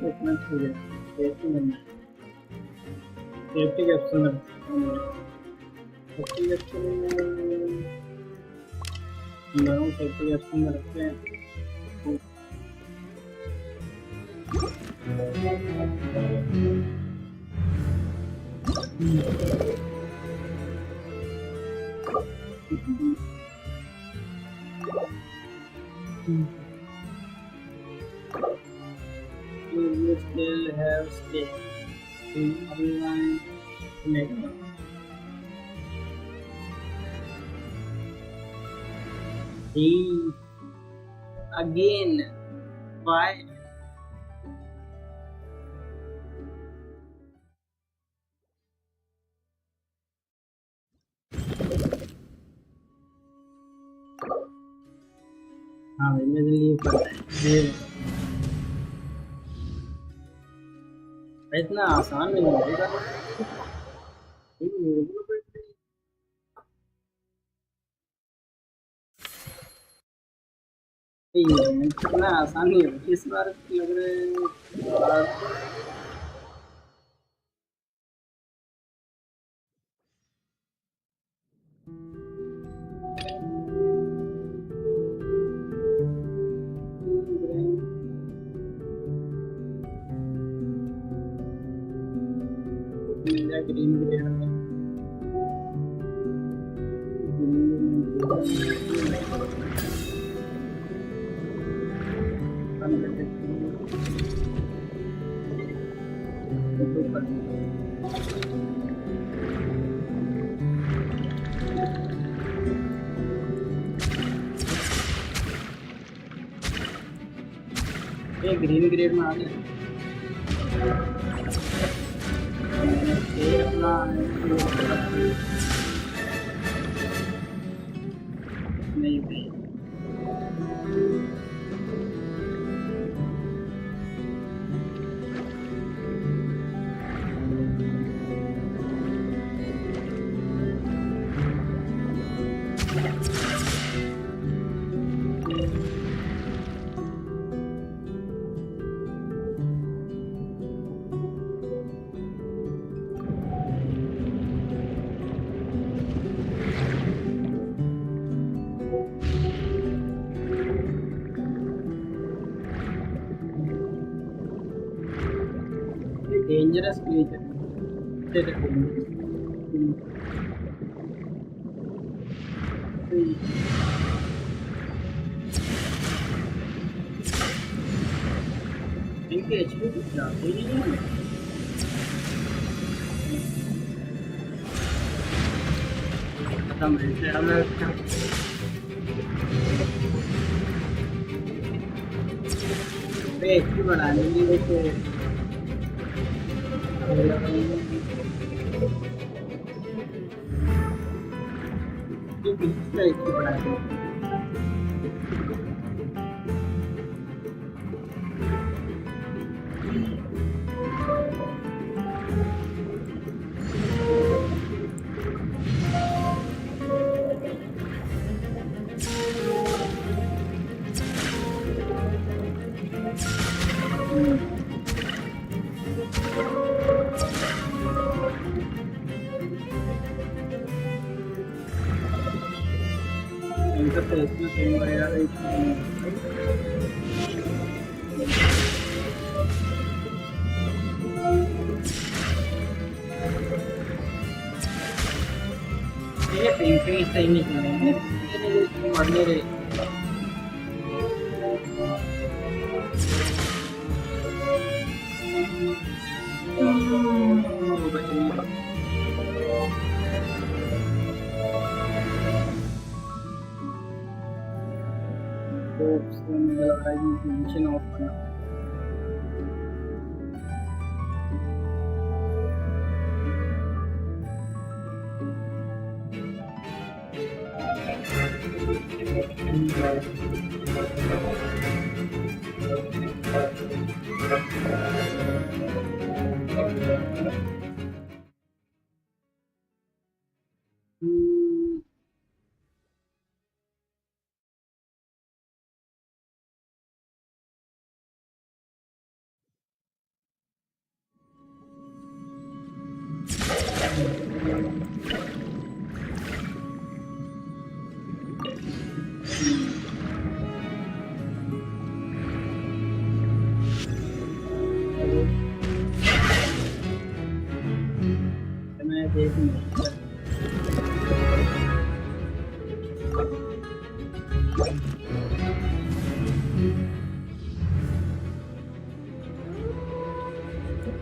इतना हो गया सेफ्टी में सेफ्टी कैप्सूल में सेफ्टी कैप्सूल में रखते हैं You still have stake in online network. Again, why? हाँ इमेज लीव करते हैं इतना आसान नहीं होगा इतना आसान नहीं होगा इस बार लग रहा है ग्रीन ग्रीन ग्रेड में आ गया अपना नहीं भाई डेंजरस क्रिएचर इनके एचपी कुछ जाते ही नहीं है खत्म है हमें एचपी बढ़ाने के लिए तो इसमें सही रहेगा ये पेंटिंग सही नहीं करेंगे बढ़ने रहे GENSHIN ऑफ करना मैं देखूंगा।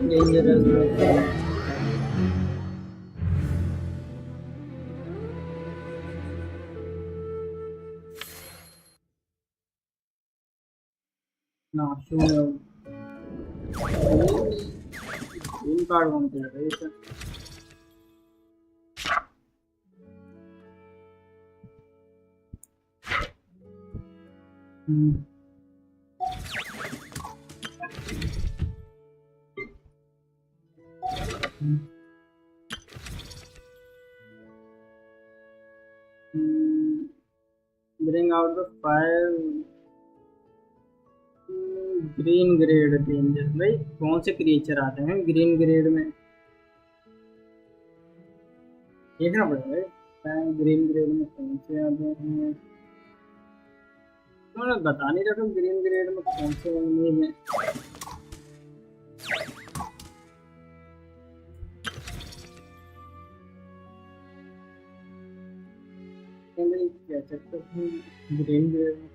डेंजरस ना शो ग्रीन कार्ड कौन सा है इसे? Bring out the 5 green grade danger. भाई कौन से क्रिएचर आते हैं ग्रीन ग्रेड में? देखना पड़ेगा भाई ग्रीन ग्रेड में कौन से आते हैं। उन्होंने बता नहीं रखा ग्रीन ग्रेड में कौन से एनिमी हैं। भाई क्या चक्कर ग्रीन ग्रेड में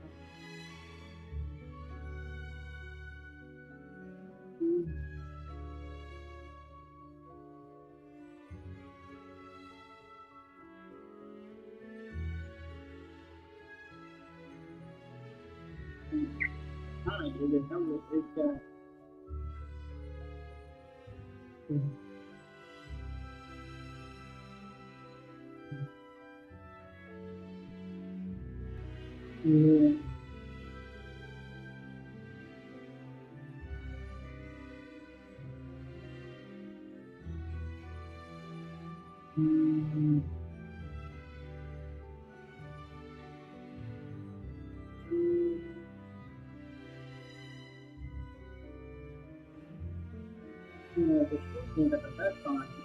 हाँ ये देखा हूँ क्या ये मैं कुछ नहीं कर सकता कहाँ है।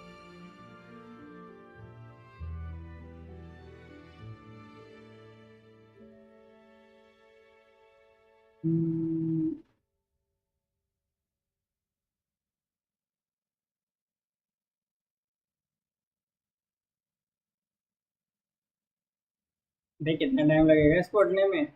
भाई कितना टाइम लगेगा इसको उठने में?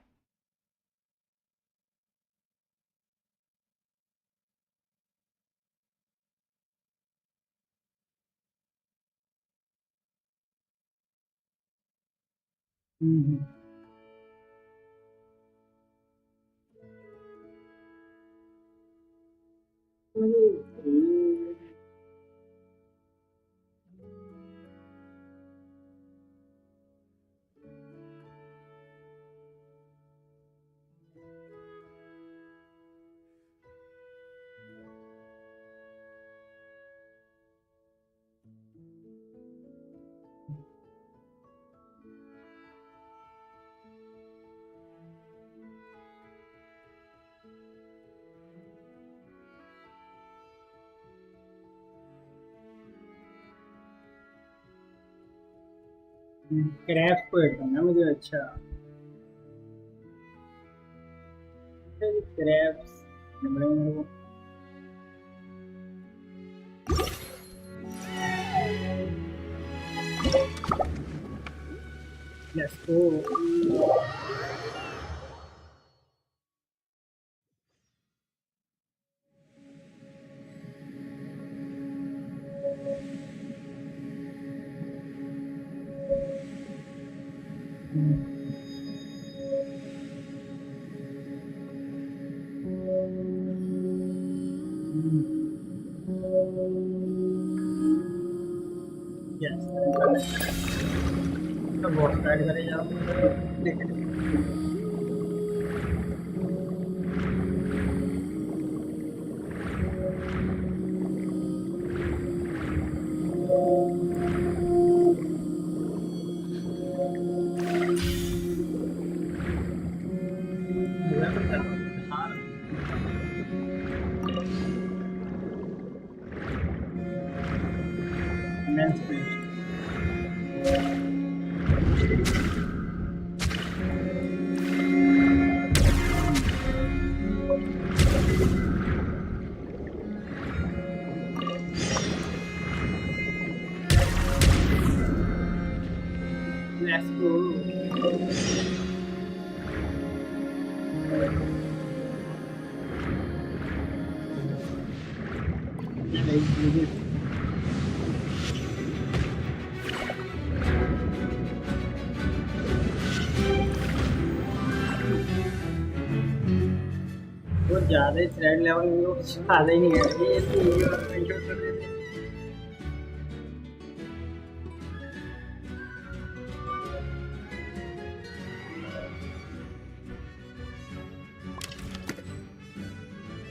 क्रैप्स को ऐड करना मुझे। अच्छा क्रैप्स मेरे को लेट्स गो। बहुत साइड करे जाओ। Let's go. वो ज्यादा ही थ्रेड लेवल में वो ज्यादा ही नहीं है ये तो ये वाला कंट्रोल कर देते हैं।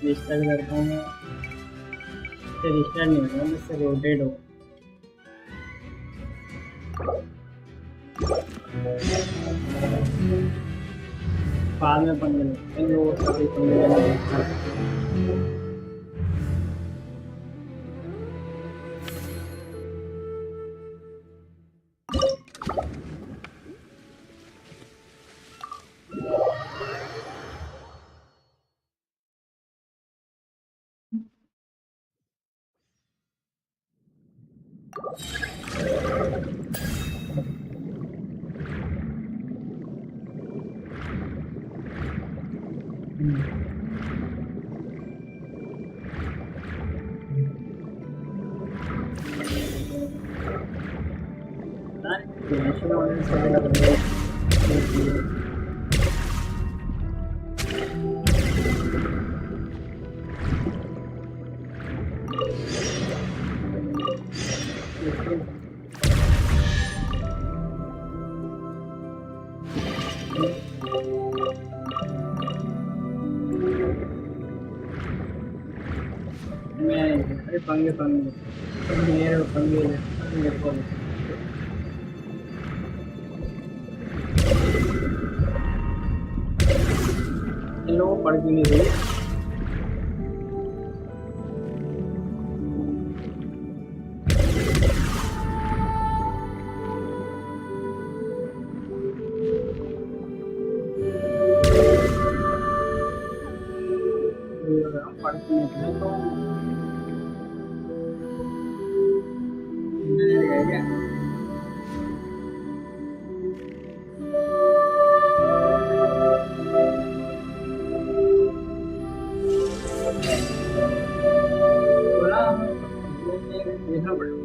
रिस्टार्ट करता हूँ इससे रिस्टार्ट नहीं होगा इससे रोटेट हो बाद में पंगे लेते हैं लोग सभी पंगे लेते हैं। GENSHIN ऑनलाइन से लगा दूंगा। मैं अरे पंगे पंगे मेरे पंगे मेरे को इन लोगों को पढ़ भी नहीं रही पढ़ भी नहीं तो देखना पड़ेगा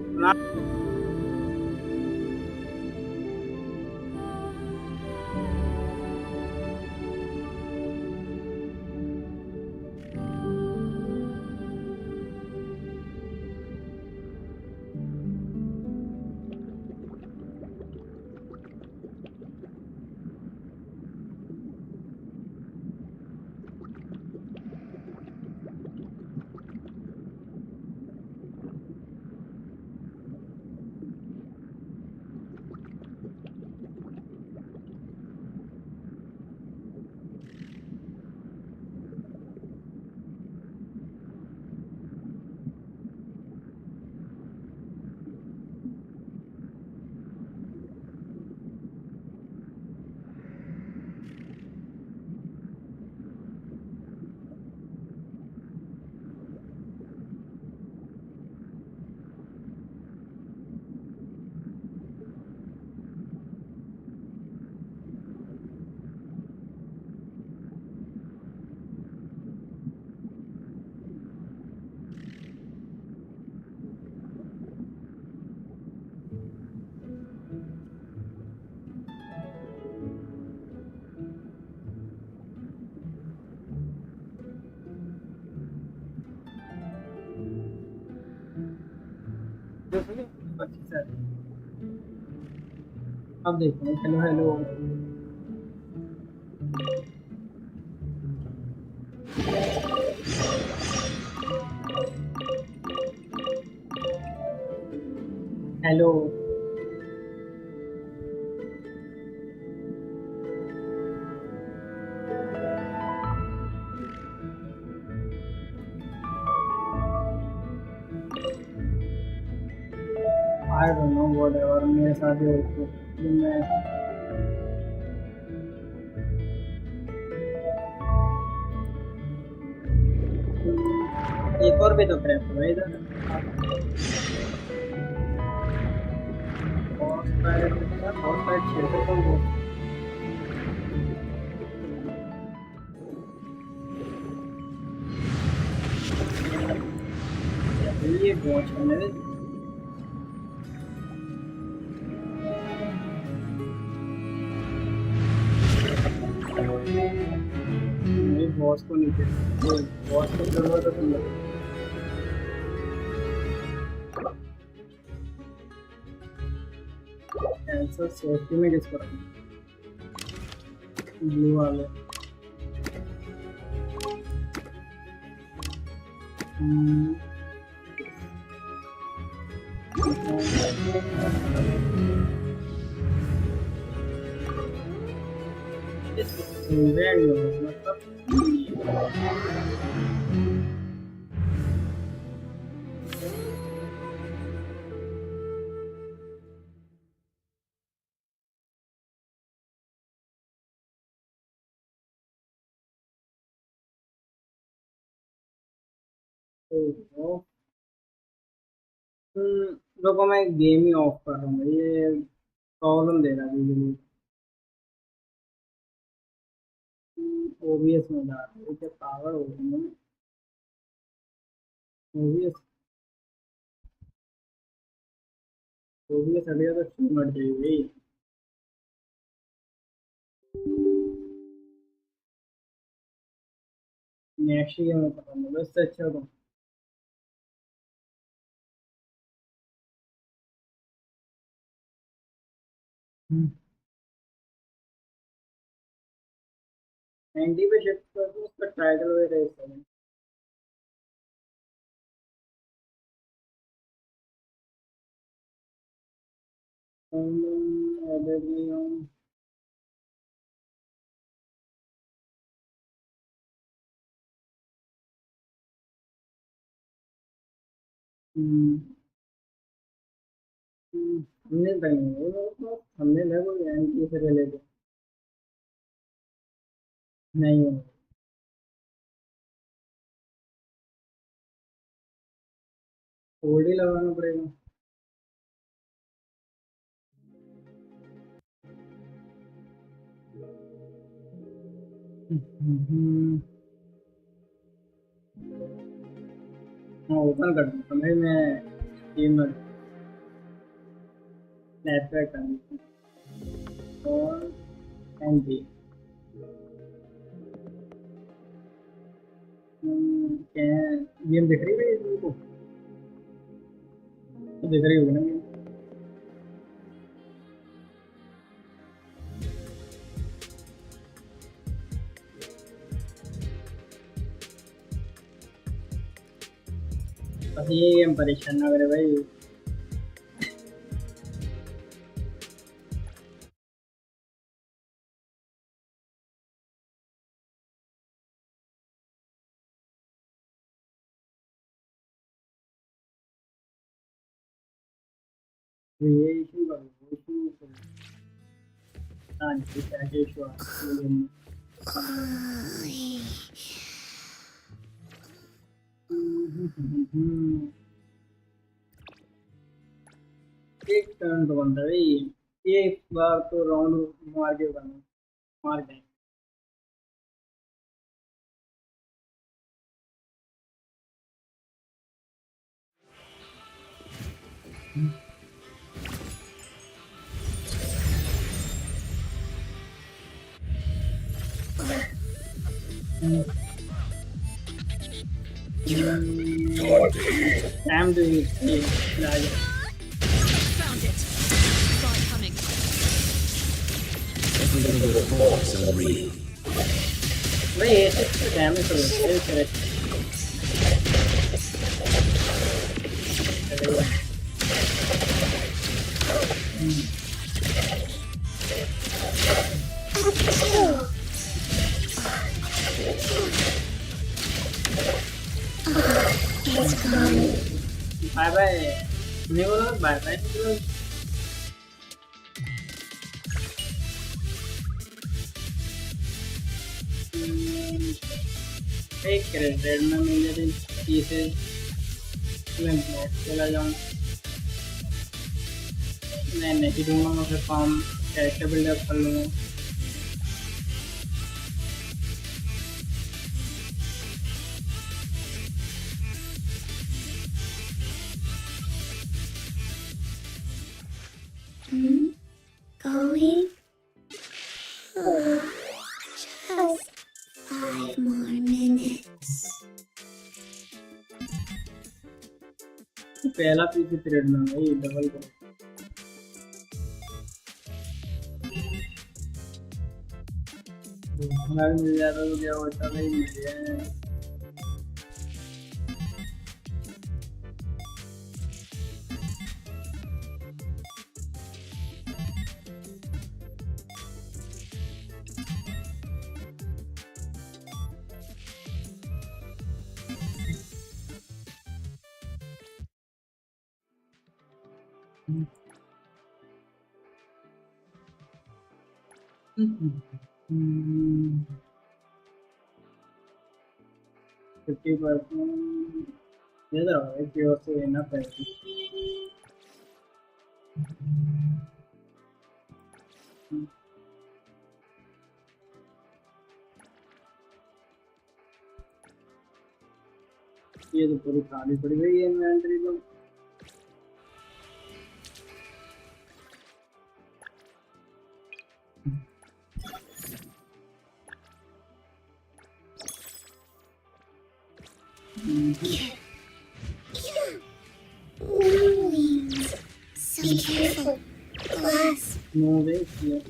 अब देखो hello hello hello I don't know what और मेरे साथ ही हो मैं एक और भी तो ट्रैप हुआ इधर बहुत सारे क्षेत्र को ये बहुत है बॉस को नहीं चाहिए बॉस को जरूरत है तुम कैंसर सेफ्टी में किसको रखना ब्लू वाले रुको मैं गेम ही ऑफ कर रहा हूँ ये प्रॉब्लम दे रहा है ओबीएस में जा रहा है क्या पावर हो गई ओबीएस ओबीएस हटेगा तो स्ट्रीम हट जाएगी नेक्स्ट गेम में पता नहीं बस अच्छा तो एंटी पे शिफ्ट कर दो उसका टाइटल वगैरह इस तरह एडिट नहीं हूँ हमने हमने लगो एंटी से रिलेटेड नहीं है कोड ही लगाना पड़ेगा हाँ ओपन कर दूँ भाई मैं गेम नेटवर्क कर दूँ और एंटी गेम दिख रही है तुमको तो दिख रही होगी ना गेम बस ये गेम परेशान ना करे भाई ये इशू का इशू हाँ जी क्या इशू आ एक टर्न तो बनता है भाई एक बार तो राउंड मार के बना मार के Time to eat. Found it. Saw it coming. Every little force and breathe. Wait, it's the damage of it. Bye bye. Bye bye. एक क्रेडिट में मेरी चीजें मैं चला जाऊँ मैं नहीं दूंगा मैं फिर फार्म कैरेक्टर बिल्डअप कर लूँगा Going? Just 5 more minutes. पहला पीसी पीरियड में भाई डबल करो हमारे मिल जाता तो क्या होता भाई मिल गया फिफ्टी परसेंट ये तो है कि उससे लेना पड़ेगा ये तो पूरी खाली पड़ी हुई है इन्वेंटरी तो Wings. So careful. Glass. No way here.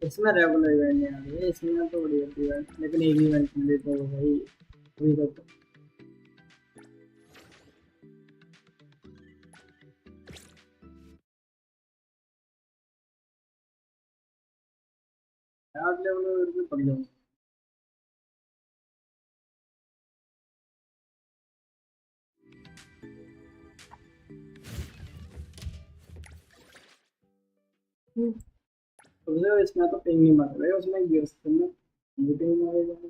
इसमें रेगुलर इवेंट नहीं आ रही है इसमें तो बड़ी होती है लेकिन एक इवेंट मिले तो भाई वही तो यार लेवल पे पड़ जाऊंगा तो इसमें तो पिंग नहीं मार रहे उसमें गियर्स में पिंग मारेगा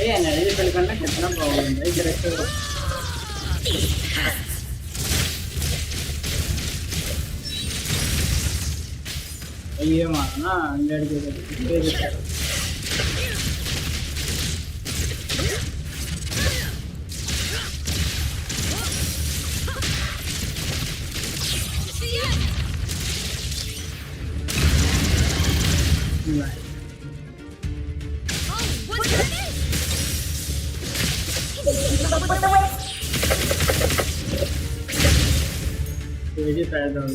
एनर्जी फिल करना कितना प्रॉब्लम है कैरेक्टर ये मारना 100 के ये पैदा हो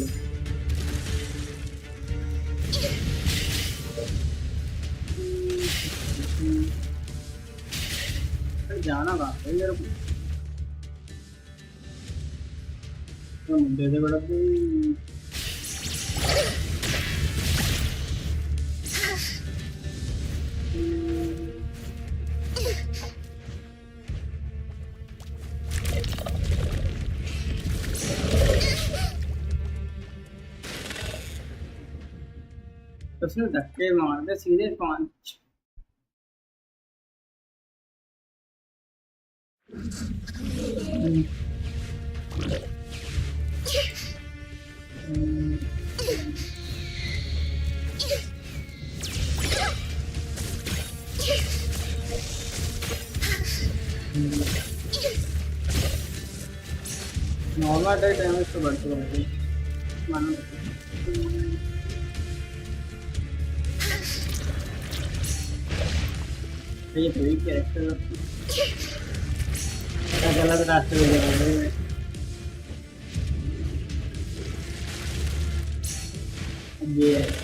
जाना कहाँ है मेरे को तो मुद्दे से बड़ा उसने धक्के मार दे सीधे 5 Yeah. अटैक डैमेज तो बढ़ चुका है मानो ये तो ही कैरेक्टर गलत रास्ते में जा रहे हैं ये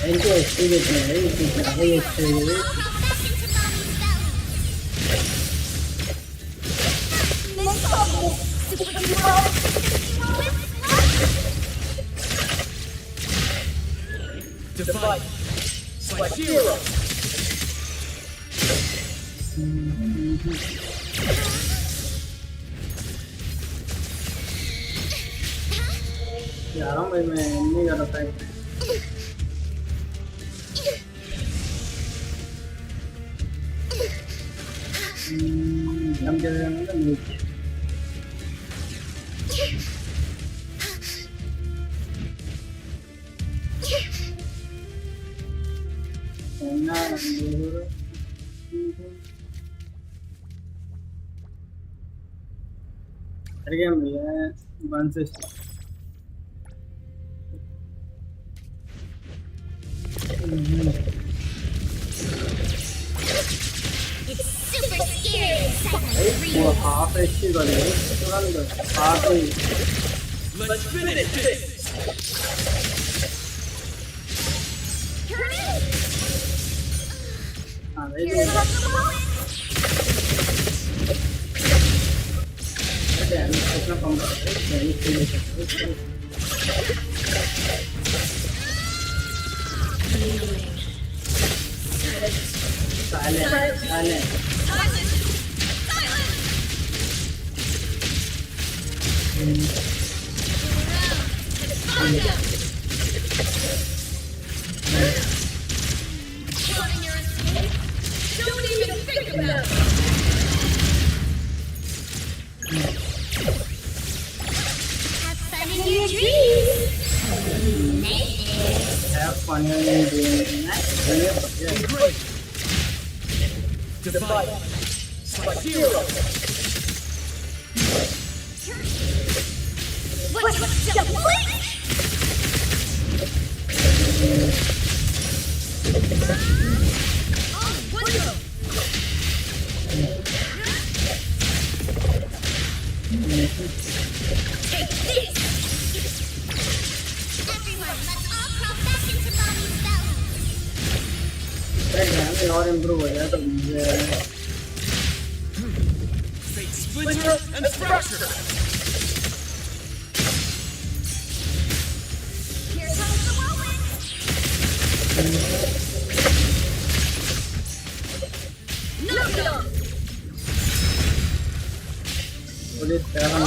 इनको एक्सपीरियंस है इसी तरह ये एक्सपीरियंस Divide. Select zero. जा रहा हूँ भाई मैं नहीं कर रहा था हम क्या करेंगे नीचे गया मिला वन से Super scary inside वो हाफ एचपी कर रहे तुरंत half he Let's finish this. हाँ भाई कितना कम Don't even think about it. Have fun in your dreams. have fun in doing that. Great. Divide. Select zero. What's the point? Take this! Everyone, let's all crawl back into Mommy's belly. और improve हो जाए तो मुझे Fate splinter and fracture. Here comes the whirlwind! Knock it off! Police para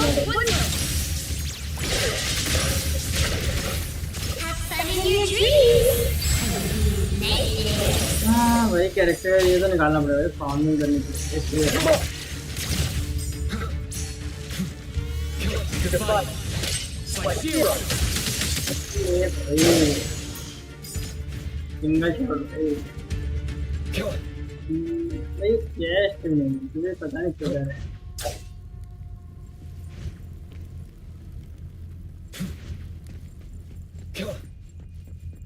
Have fun in your dreams! हाँ वही character ये तो निकालना पड़ेगा फाउंड नहीं करनी चाहिए Divide. Select zero. ये भाई सिंगल शॉट भाई कैश क्यों नहीं मुझे पता नहीं क्यों रहा है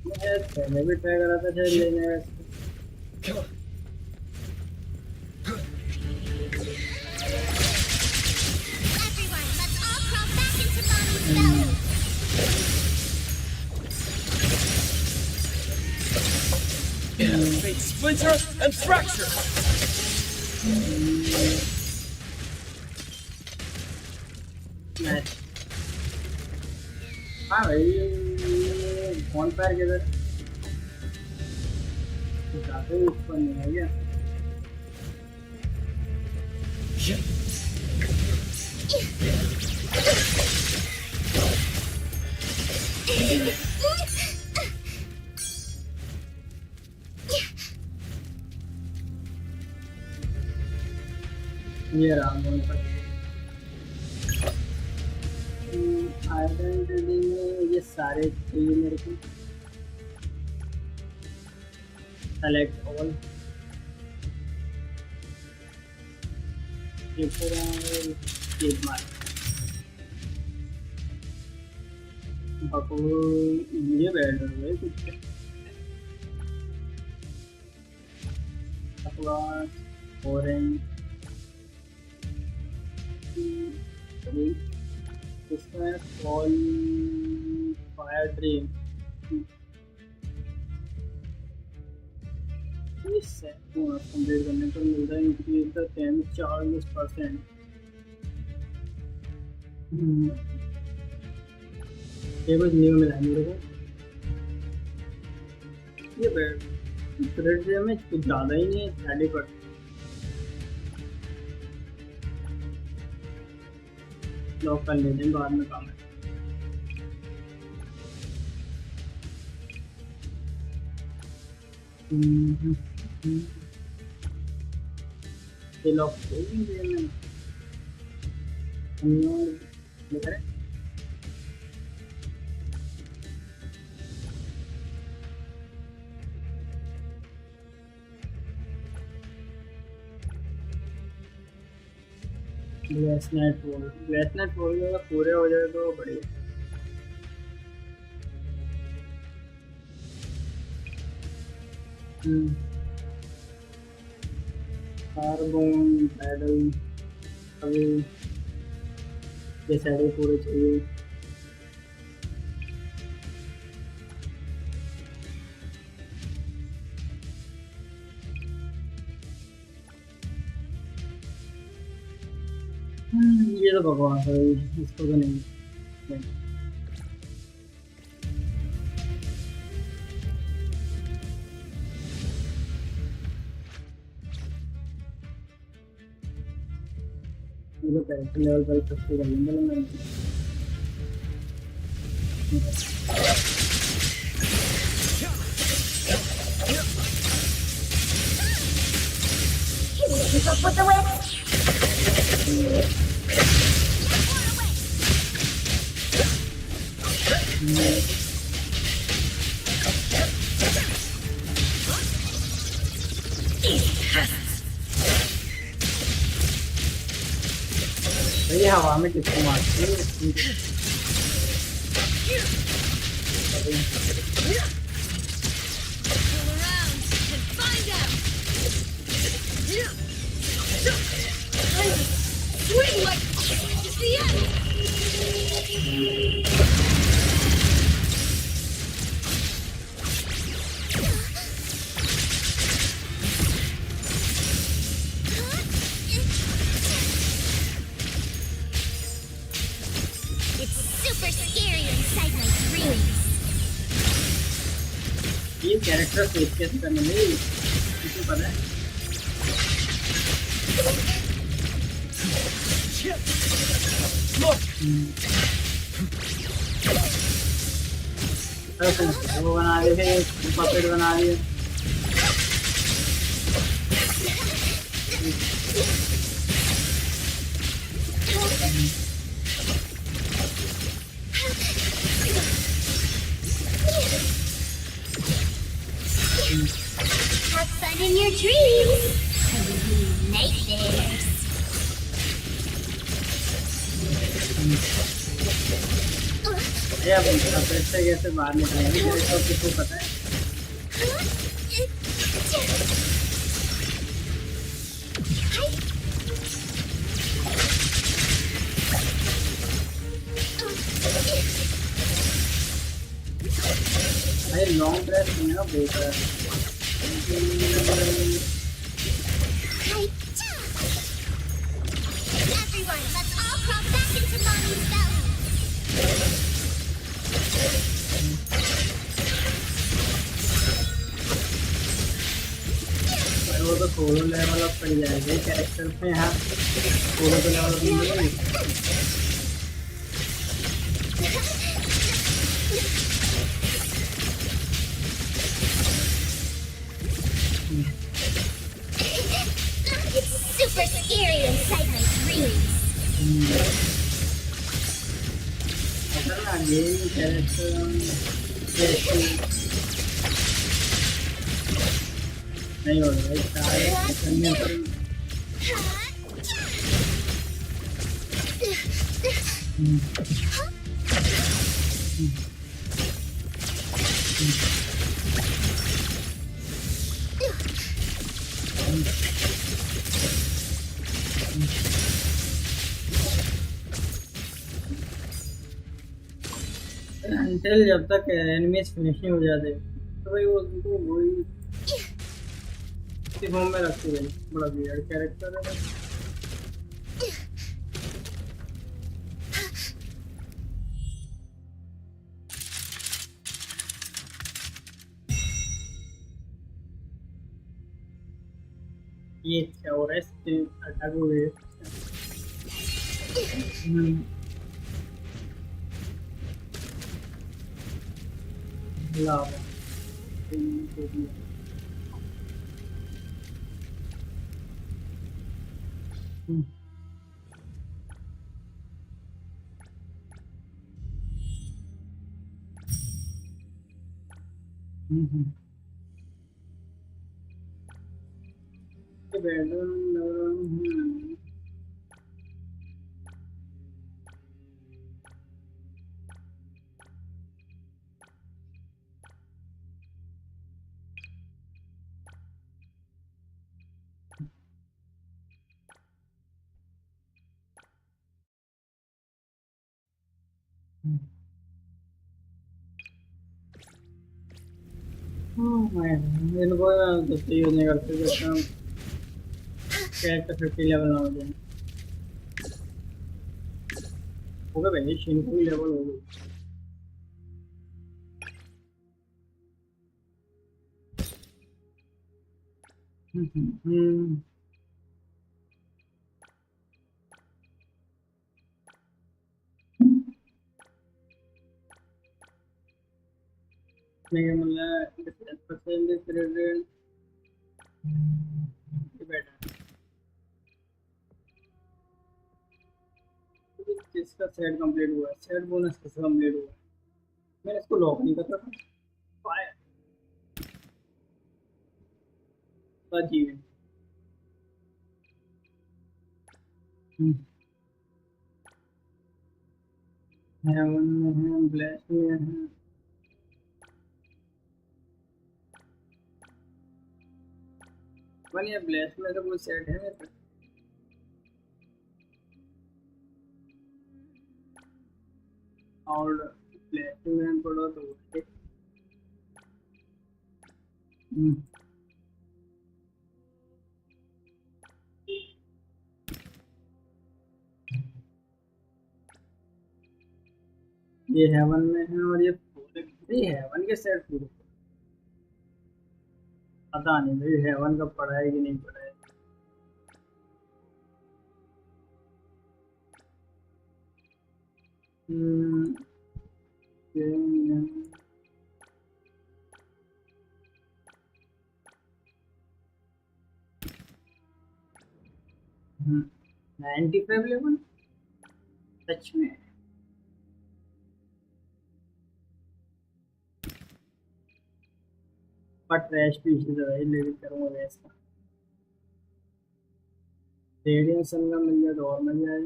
मैं पहले भी ट्राई करा था शायद लेने का Everyone, let's all crawl back into Mommy's belly! Fate splinter and fracture. Match हाँ भाई फोन पैर किधर ज़्यादा ही ऊपर नहीं है क्या ये रहा फोन पर आइडेंटिटी में ये सारे चाहिए मेरे को सेलेक्ट ऑल ये पूरा स्किप मार बाको ये बैठ रहा है कुछ अपवाद ऑरेंज इसमें फॉल फायर ड्रीम कंप्लीट करने पर मिलता है इंक्रीज द टेम 40%। ये कुछ न्यू मिला है मेरे को ये क्रेडिट डैमेज कुछ ज़्यादा ही नहीं है 30%। लॉक कर लेते हैं बाद में काम है ये लॉक करें ग्लास नेट वॉल अगर पूरे हो जाए तो बढ़िया। कार्बन पैडल अभी ये सारे पूरे चाहिए। ये तो भगवान है इसको तो नहीं ये तो लेवल पर सबसे बढ़िया मैं Keep up with the wind. ये हवा में किसको मारती है Swing like it's the end. It's super scary inside my dreams. ये कैरेक्टर फेस कैसे करने में किसी पता है वो बना दिए थे पपेट बना दिए Have fun in your dreams. Nightmares. ये अब पपेट से कैसे बाहर निकलेंगे तो किसको पता है अरे लॉन्ग ड्रेस नहीं है बेकार everyone, let's all crawl back into Mommy's belly. भाई वो तो सोलो लेवल अप कर जाएगा कैरेक्टर पे यहाँ सोलो तो लेवल अप नहीं है। It's super scary inside my dreams. असल ना गेम कैरेक्टर नहीं हो रहा है सारे करने पर अंटिल जब तक एनिमीज फिनिश नहीं हो जाते तो भाई वो उनको वही इसी फॉर्म में रखते भाई बड़ा वियर्ड कैरेक्टर है। ये क्या हो रहा है इसके अटैक हुए लावा इनको तो यूज नहीं करते जब हम कैरेक्टर 50 लेवल ना हो जाए होगा भाई शिनको लेवल हो गई नहीं मतलब परसेंटेज क्रेडिट बेटा किसका सेट कंप्लीट हुआ है सेट बोनस किसका कंप्लीट हुआ है मैंने इसको लॉक नहीं करता था फायर अजीब हेवन में है ब्लैक में है ये ब्लैक में तो कोई सेट है मेरे पे और ब्लैक में पड़ा तो ये हेवन में है और ये हेवन के सेट पूरे पता नहीं भाई हेवन का पढ़ा है कि नहीं पढ़ा है $95 लेवल सच में पर ट्रैश पीस लेके करूँगा वैसा का रेडिएशन का मिल जाए तो और मजा आए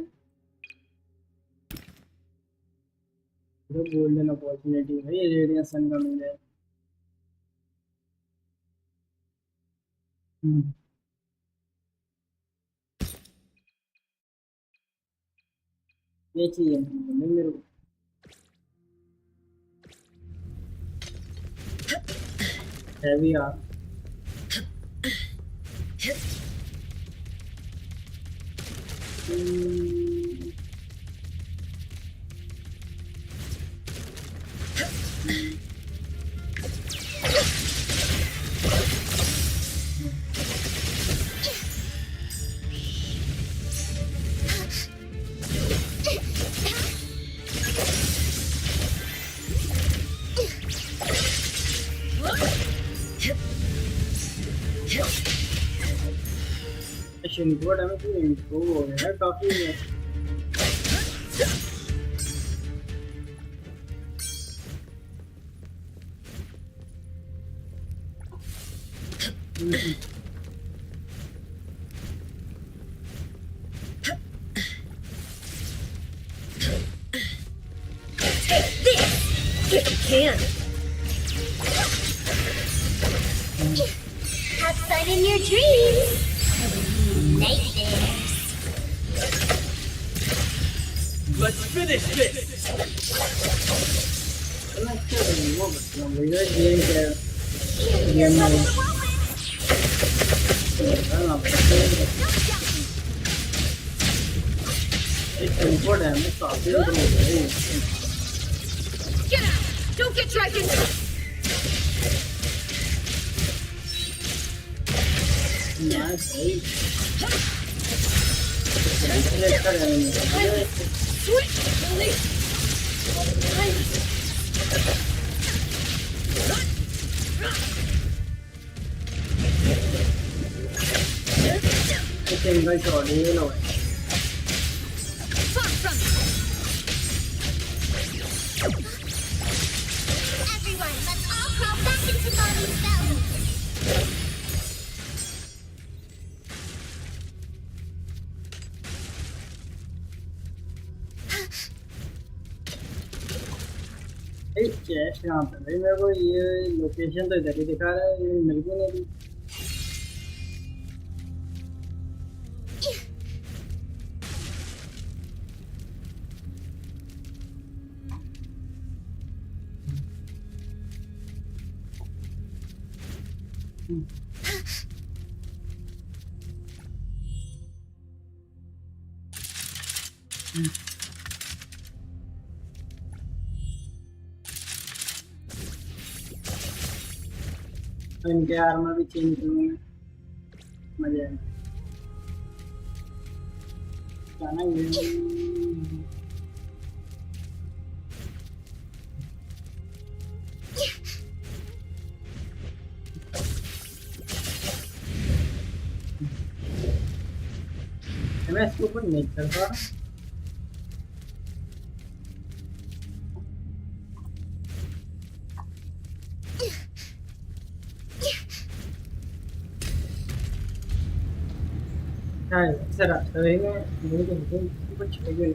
तो गोल्डन अपॉर्चुनिटी है ये रेडिएशन का मिल जाए ये चाहिए मेरे को हैवी आर इनको डैमेज इनको हो गया है काफी If you can. Have fun in your dreams. Nightmares. Let's finish this! Get out! Don't get dragged into it! Everyone, let's all crawl back into Mommy's belly. Chest कहाँ पे भाई मेरे को ये लोकेशन तो इधर ही दिखा रहा है ये मिल भी नहीं रही इनके आर्मर भी चेंज करूंगा मजा आएगा जाना ये मैं इसके ऊपर नहीं कर पा रहा सर रहेगा नहीं तो कुछ चाहिए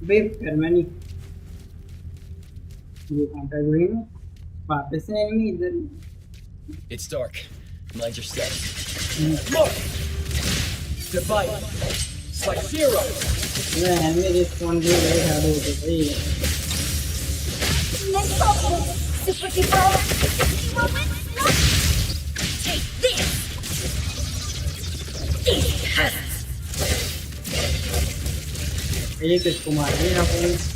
वेट कर मैंने ये कांटेक्ट हुई ना वापस से एनिमी इधर It's dark. Mind your step. Look! Divide. Like zero. मैं एनिमी रिस्पॉन भी नहीं खा रहा हूँ भाई Next problem. Super Super. Take this. These pests. एक इसको मार दिया अपन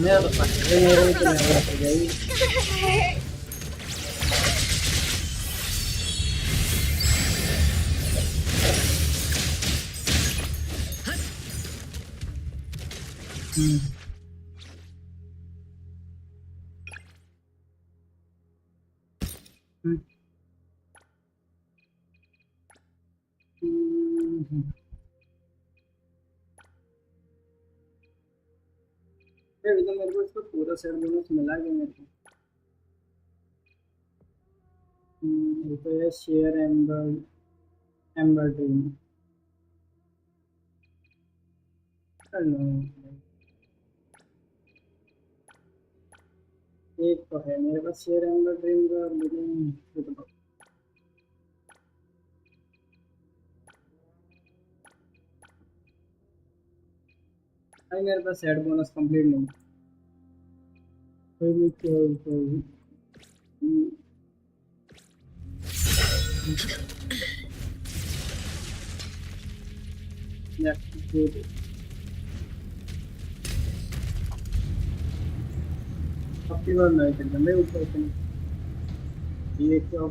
मैं तो पकड़े मेरे को नहीं आ गई अभी तो मेरे को इसको पूरा सेट बोनस मिला गया मेरे को ये तो है शेयर एम्बर ड्रीम हेलो एक तो है मेरे पास शेयर एम्बर ड्रीम का लेकिन भाई मेरे पास सेट बोनस कंप्लीट नहीं। कोई भी अपनी बार नहीं चल मैं ऊपर से ये क्या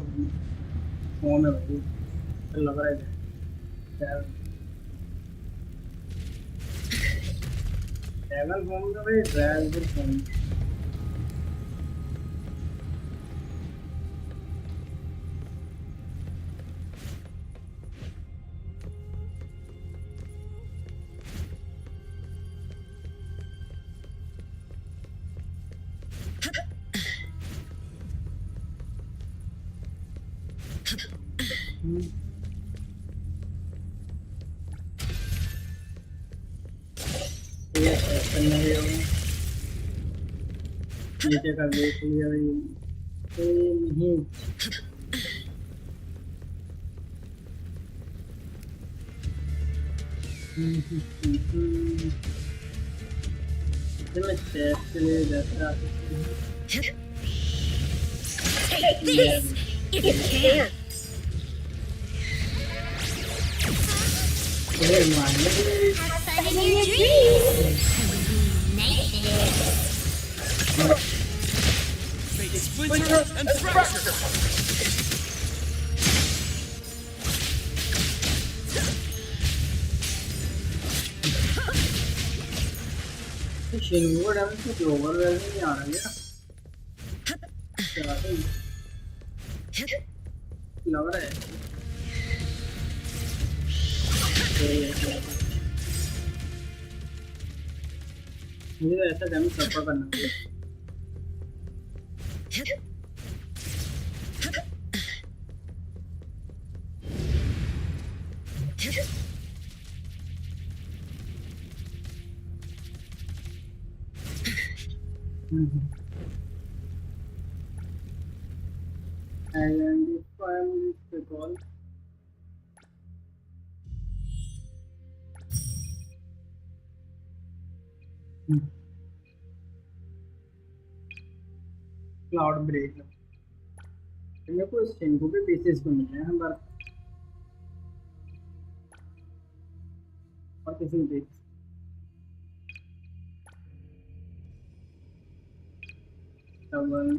फोन है भाई लग रहा है ड्रैगन फोन का भाई ड्रैगन फोन नीचे का देख लिया नहीं मैं चेक के लिए जाता Take this if you can. Have fun in your dreams. Splinter and fracture! Shingo damage कुछ ओवरवेलमिंग नहीं आ रहा है लग रहा है मुझे तो ऐसा डैमेज सफर करना चाहिए Identify the call. Cloud break. मेरे को स्टिंगो के पीसेस को मिले हैं हमारे और किसी भी डबल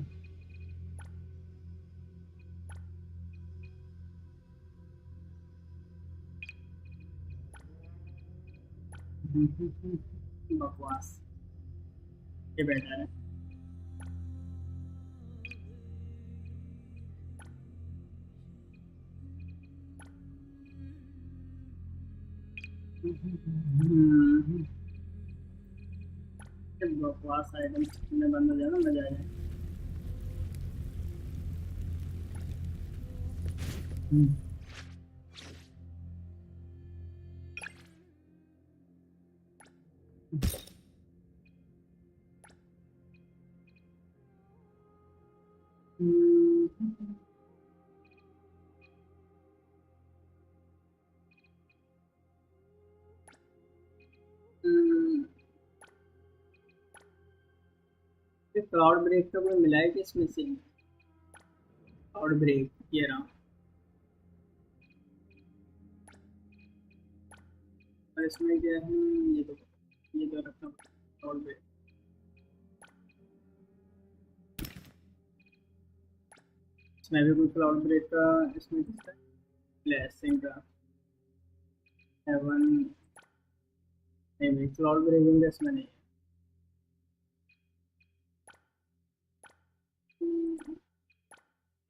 बकवास ये बेटर है बकवास आइटम में बंद हो जाए ना मजा आएगा क्लाउड ब्रेक का कोई मिला है कि इसमें से क्लाउड ब्रेक ये रहा और इसमें क्या है ये तो रखा क्लाउड ब्रेक इसमें भी कोई क्लाउड ब्रेक का इसमें किसका ब्लेसिंग का हेवन नहीं क्लाउड ब्रेकिंग का इसमें नहीं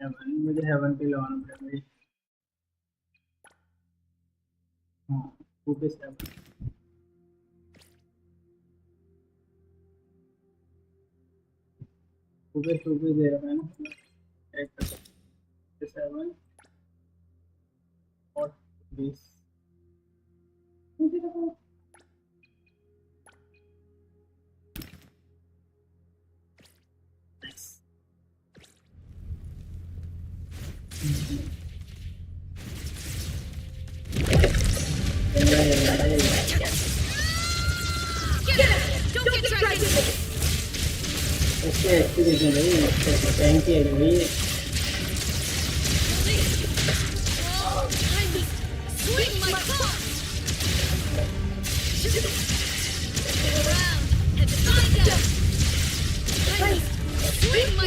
हेवन मुझे हेवन पे लगाना पड़ेगा हाँ फोकस हेवन फोकस दे रहा है ना हेवन और दिस Get इसके एक्सपीरियंस है भाई, टैंक है भाई। Swing my claws! Go around and find out! Swing my...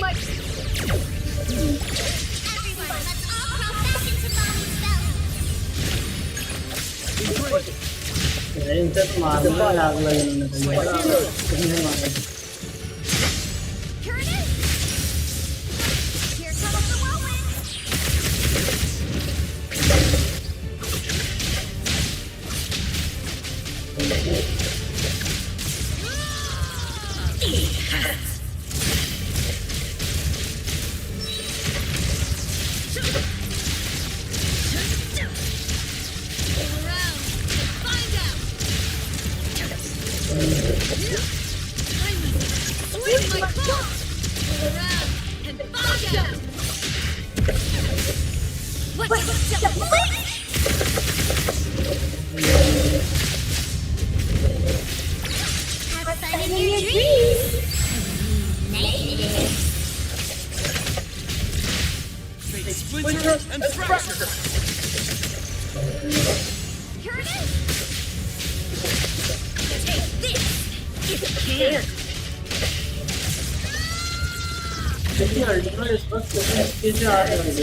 Everyone, let's all crawl back into Mommy's belly. इनसे तो मारना आग लगने कितने मारे। Here it is! Here comes the whirlwind! Go around and find out! Swing my claws! Go around and find out! What's the blink? Have fun in your dreams! Negative. Splinter and fracture! Here it is! Take this! If you can! लेकिन ultimate स्पर्श कैसे आ रहे हैं भाई,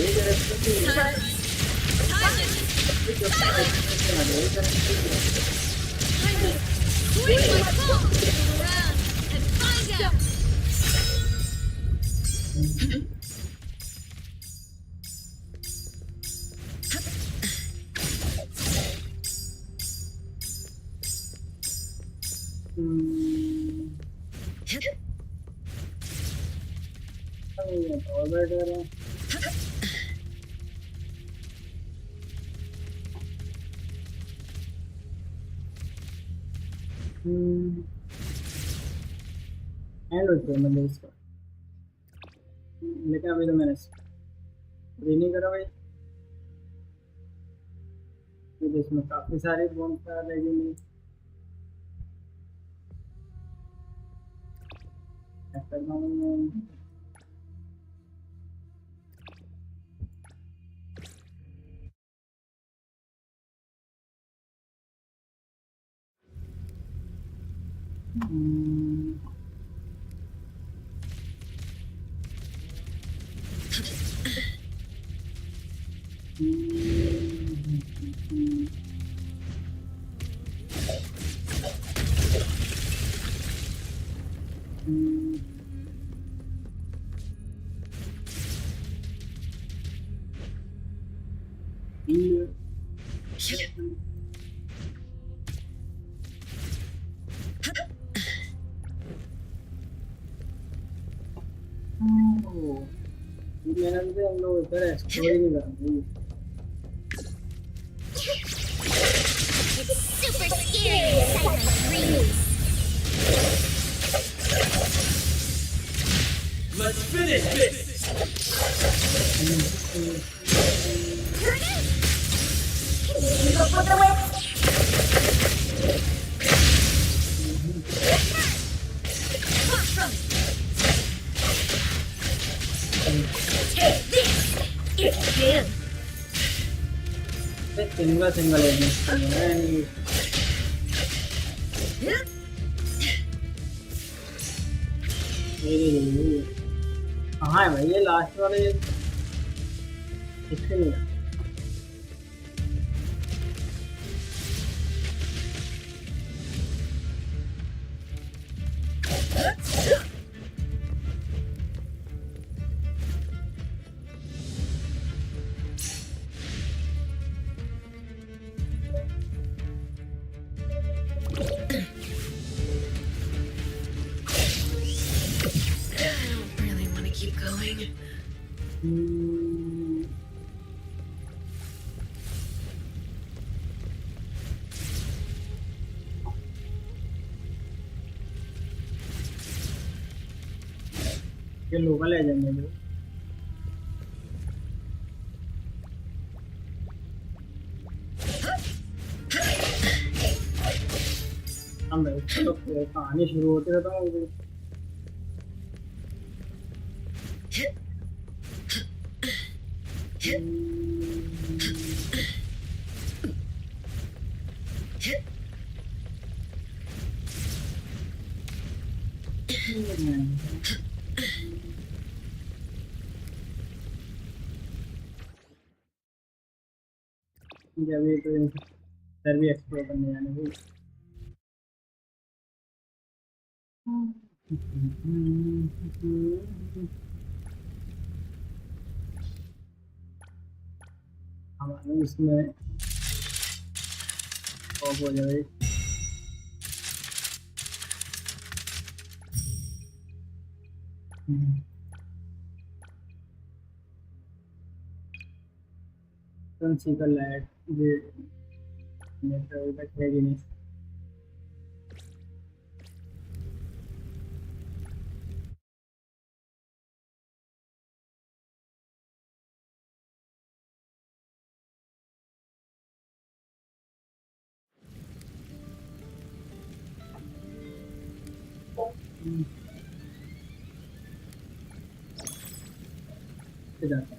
Swing my claws! Go around and find out! और बैठ रहे हैं। एंड हो गया मतलब इसका, लेकिन अभी तो मैंने फ्री नहीं करा भाई। तो इसमें काफी सारे बोन फायर लगेंगे। मैंने हम लोग इधर एक्सप्लोर ही नहीं कर। It's super scary inside my dreams! Let's finish this! Here it is! Can you keep up with the whip? Take this! If you can! Single कहाँ है भाई ये लास्ट वाले? इसके नहीं ये लोकल एजेंट है जो हम तो कहानी शुरू होती रहता हूँ। जब ये तो इधर भी एक्सप्लोर करने जाने को हमारे इसमें ऑफ हो जाए। सी का लाइट ये नेटवर्क तक है कि नहीं।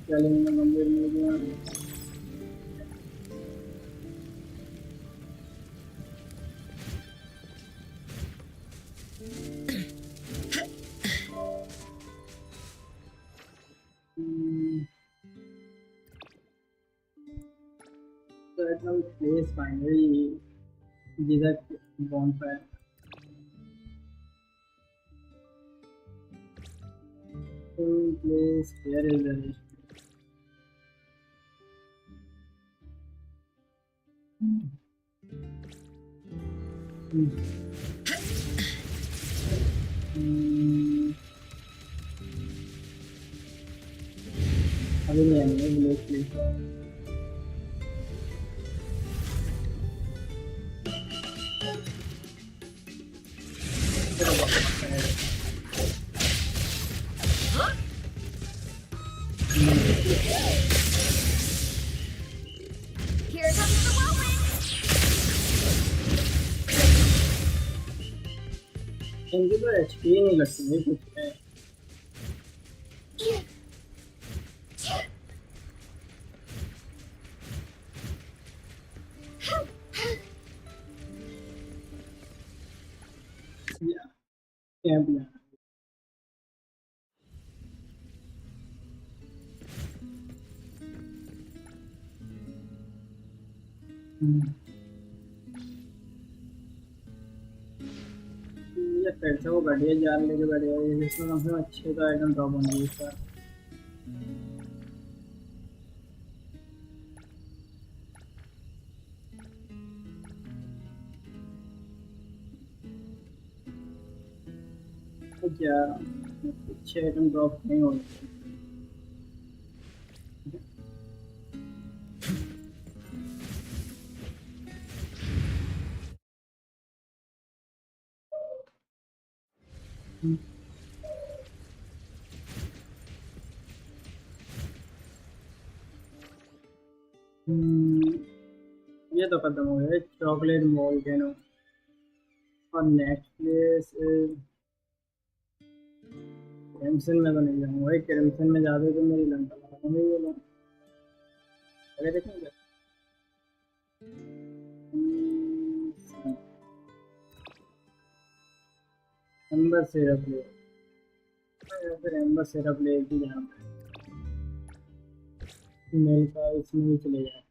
चलेंगे मंदिर में भी so at now place finally जिधर bonfire place where is the rest अभी नहीं आएंगे village place Here comes the whirlwind. इनकी तो एचपी नहीं लगती है कुछ है। कैंप जाना ये फिर से वो बढ़िया जान लेके बढ़िया जिसमें कम से कम अच्छे तो आइटम ड्रॉप होंगे इस बार। क्या अच्छे आइटम ड्रॉप नहीं होंगे। ये तो खत्म हो गया चॉकलेट वोल्केनो और नेक्स्ट प्लेस क्रिम्सन में तो नहीं जाऊंगा। क्रिम्सन में जाते तो मेरी लंका खत्म ही हो गया। अरे देखेंगे एम्बर सिरप ले फिर एम्बर सिरप ले की जहाँ मेल का इसमें ही चले जाते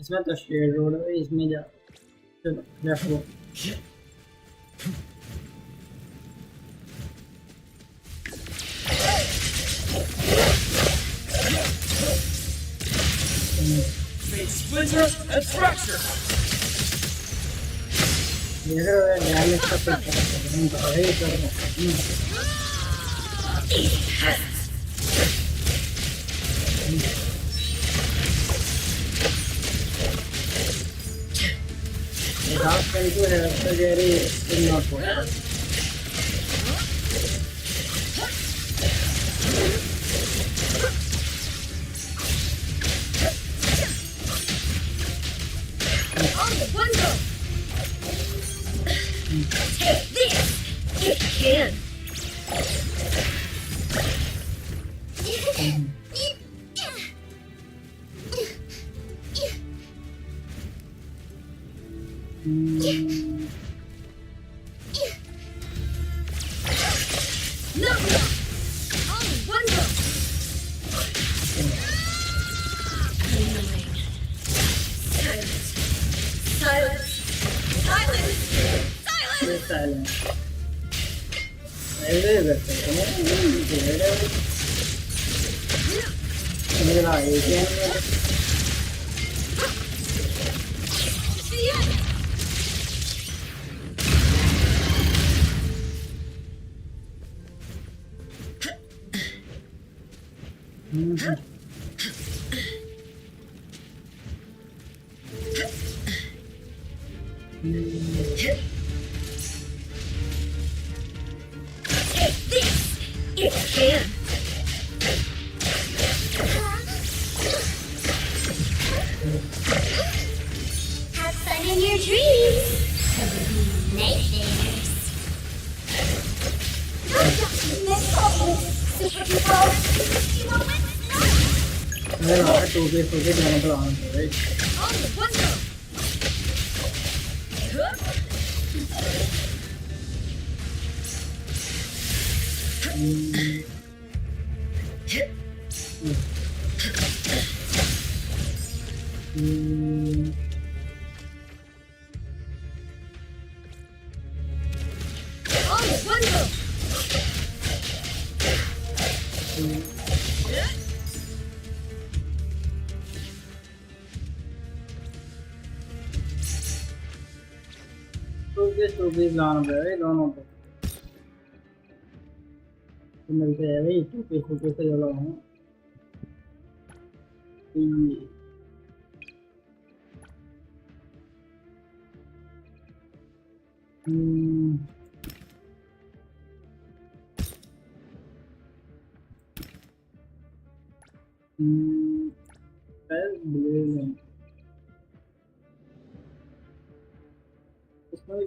इसमें तो शेड रोड है इसमें जा चलो left go Splinter and fracture. देख रहे हो डैमेज का कुछ हम तो है ही कर रहे हैं डार्क करके है तो Jerry is not possible Take this! It can! No! Only one go! Annoying. Silence. Silence. Silence. ये साइलेंट ऐसे करते हैं मेरा agent Take this! It can! Have fun in your dreams. Nightmares. मेरा टू पे जाना तो आना चाहिए Only one go! Only one go! Two पे लाना चाहिए दोनों पे मिलते हैं भाई टू पे से चलो हम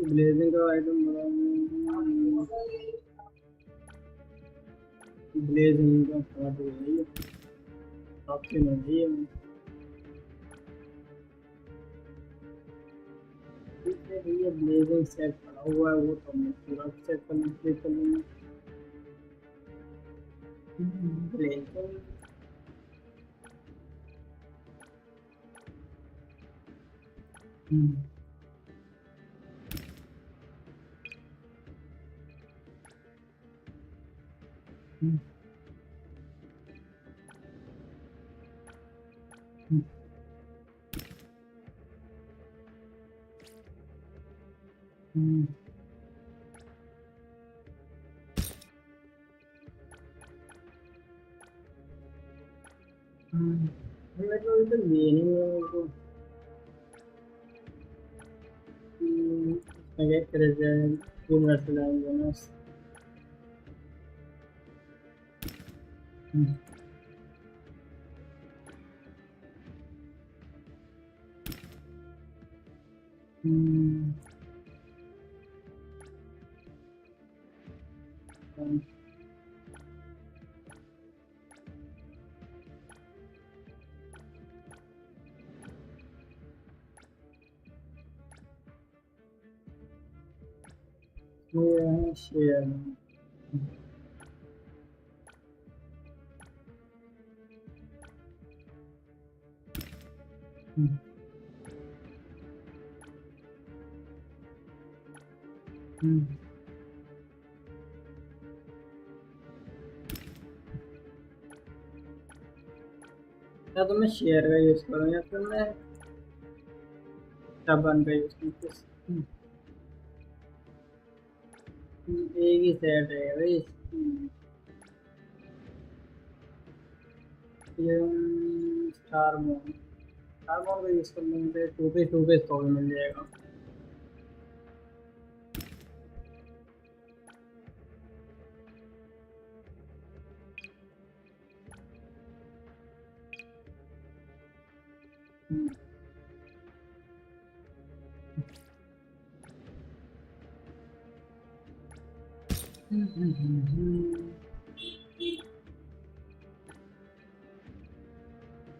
ब्लेजिंग का आइटम ब्लेजिंग का स्टार्ट हो गई है ऑप्शन हो गई है ठीक है भैया ब्लेजिंग सेट पड़ा हुआ है वो तो मैं पूरा सेट कंप्लीट कर लूँगा ब्लेजिंग मैं तो इधर ये नहीं है तो मैं कर जाए वो मेरा चलाएंगे बोनस शेयर या तो मैं शेयर का यूज़ करूँ या फिर मैं टबन का यूज़ करूँ एक ही सेट है भाई। ये स्टार मोड का यूज कर लेंगे, 2 पीस तो भी मिल जाएगा।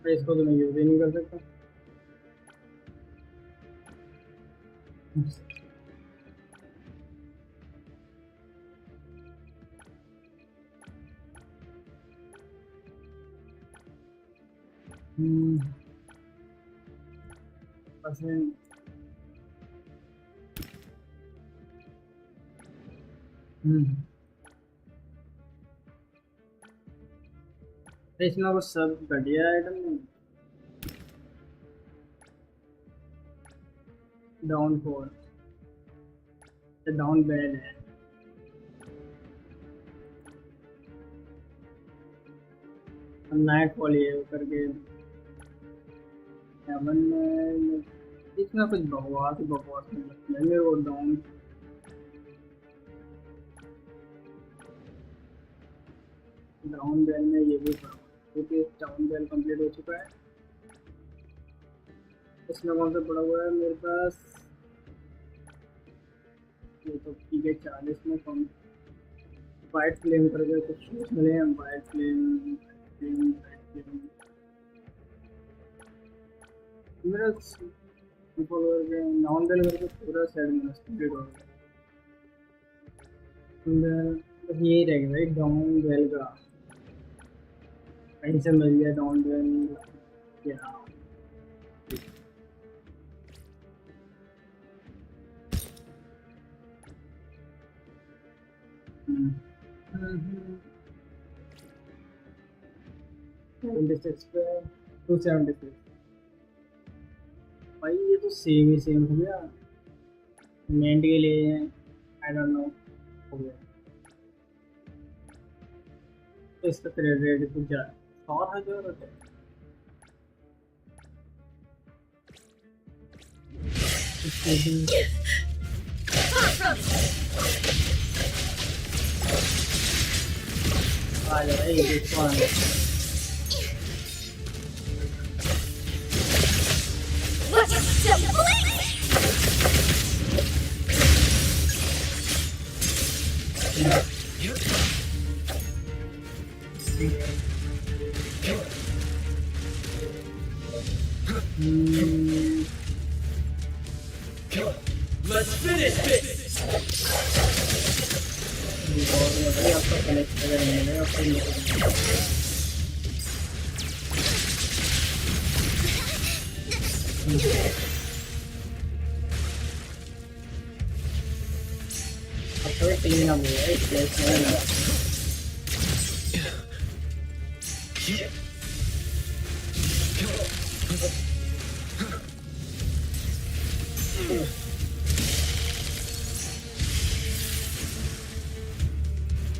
इसको तो मैं यूज ही नहीं कर सकता। इसमें कुछ सब बढ़िया आइटम नहीं। डाउन फोर, डाउन बैल है। नाइट फॉल ये करके हेवन में इसमें कुछ बकवास नहीं लगता है मेरे को। डाउन बैल में ये भी पड़ा, क्योंकि डाउन बैल कंप्लीट हो चुका है। इसमें कौन सा पड़ा हुआ है मेरे पास? ये तो ठीक है। 40 में कम वाइट फ्लेम करके कुछ शूज मिले हैं। वाइट फ्लेम मेरा डाउन बैल करके पूरा सेट में कंप्लीट हो गया। बस यही रह गया भाई, डाउन बैल का कहीं से मिल गया। डाउन बैल क्या पे 276 भाई, ये तो सेम हो गया। मेंट के लिए आई डोंट नो हो गया। तो इसका क्रेडिट कुछ 4,000 होता है। आ जा रहा है Let's finish this.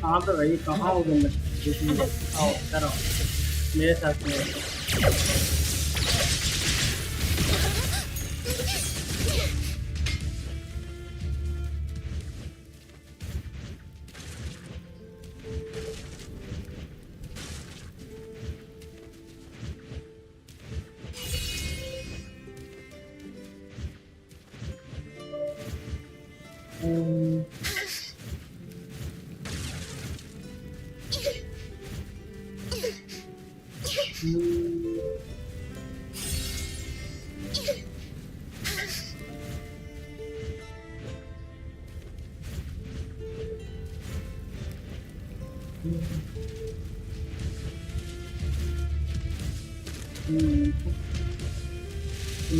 कहाँ पे भाई, कहाँ हो तुम? आओ इधर आओ मेरे साथ में।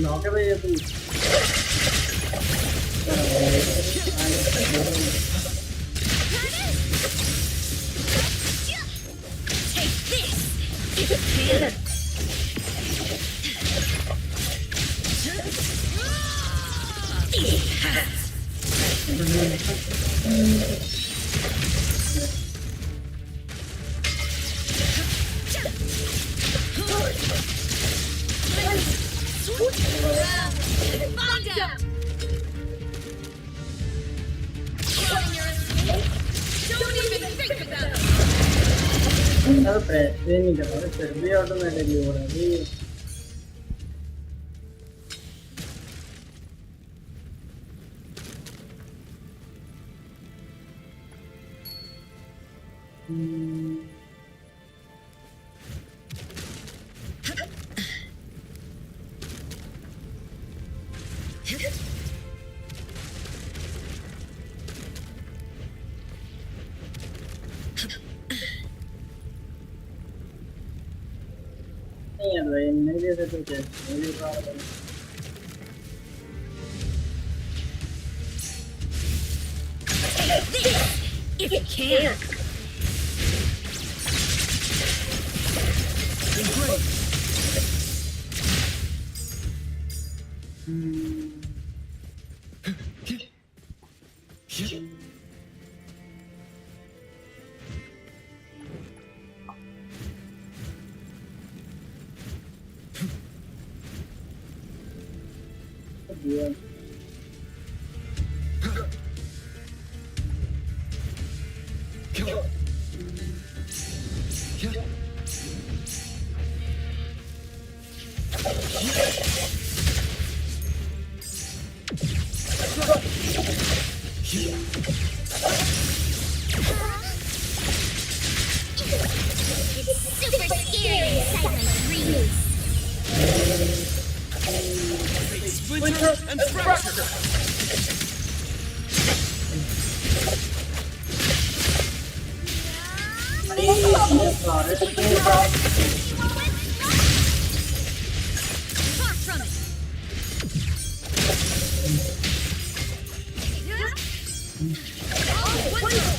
नौके भैया तुम Around and find out. Planning your escape? Don't even think about it. अरे प्रेस नहीं कर रहा, फिर भी ऑटोमेटिकली हो रहा है ये। नहीं यार भाई नहीं दे सकते थे, नहीं दे पा रहा। If you can. Yeah. Super scary inside my dreams. Splinter and fracture! Far from it. Oh, wonderful.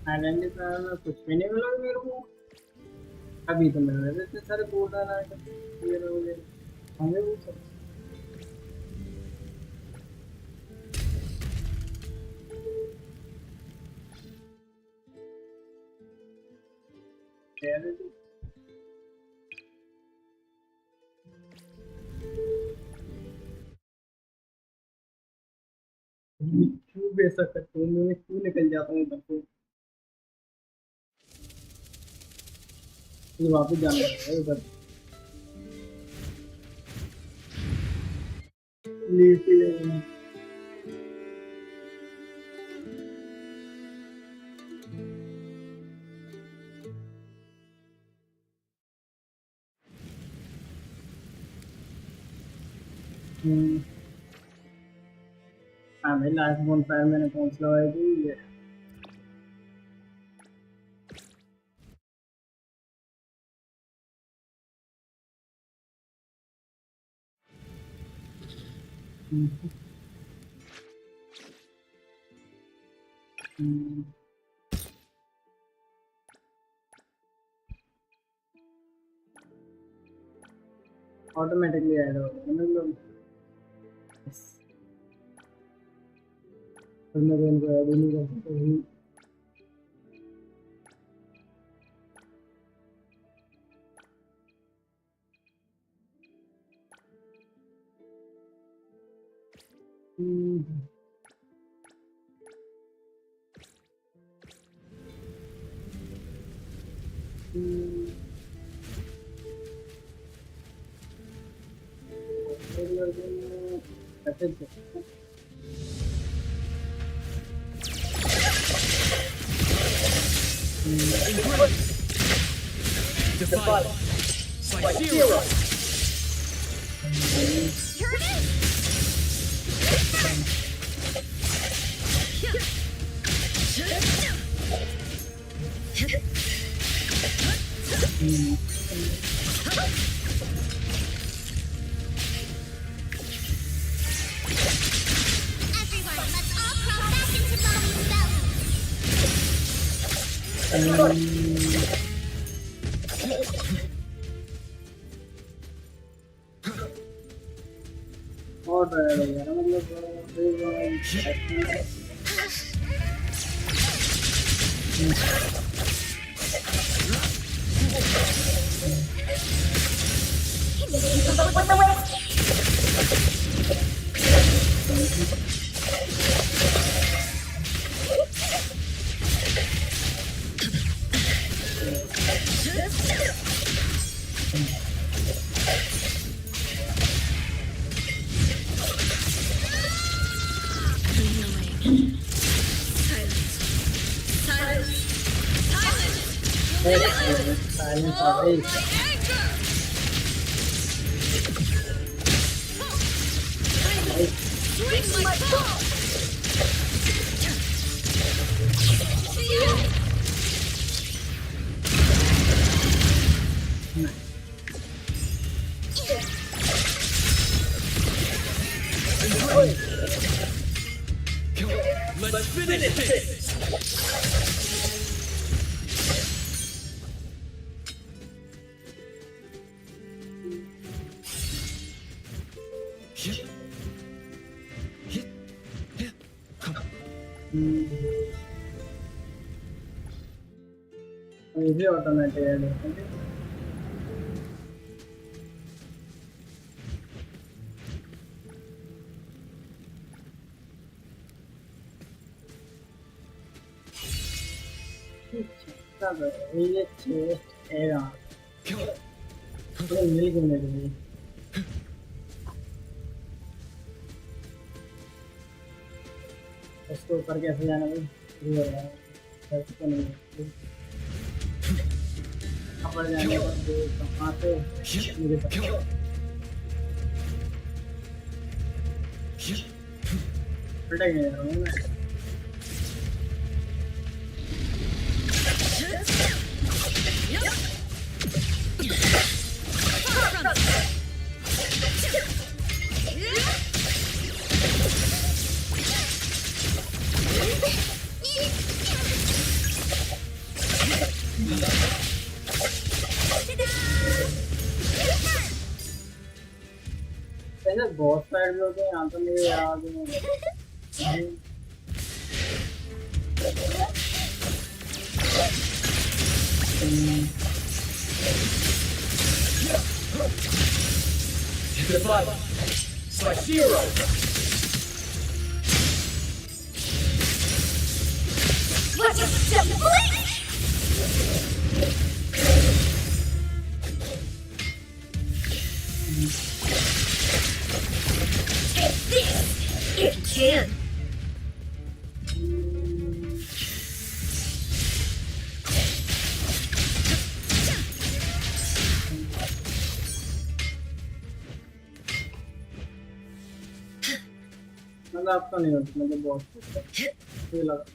Island में कुछ भी नहीं मिला मेरे को। अभी तो मिल रहे थे सारे गोल्डन आइटम ये लोग हमें वो सब क्या है क्यों बेशक करता हूँ मैं, क्यों निकल जाता हूँ उधर से। ये वापस जाना है उधर लीव हाँ भाई लास्ट बोनफायर मैंने कौन सा लगाई थी ये ऑटोमेटिकली ऐड हो गया मतलब फिर मैं इनको ऐड ही नहीं कर सकता। Defy. Like zero. Here it is! Everyone, let's all crawl back into Mommy's belly! और यार Swing my ball! Let's finish this! Easy automatic है ये चेस्ट एरा मिल गई मेरे इसको ऊपर कैसे जाना भाई ये हो रहा है इसको नहीं ऊपर जाने के बाद कहाँ से मुझे पता उल्टा गया हूँ मैं बहुत फाइट भी होते हैं यहाँ तो मेरे याद है Like zero. Let's just blink! Take this, if you can. मतलब आपका नहीं होता मतलब बहुत ये लगा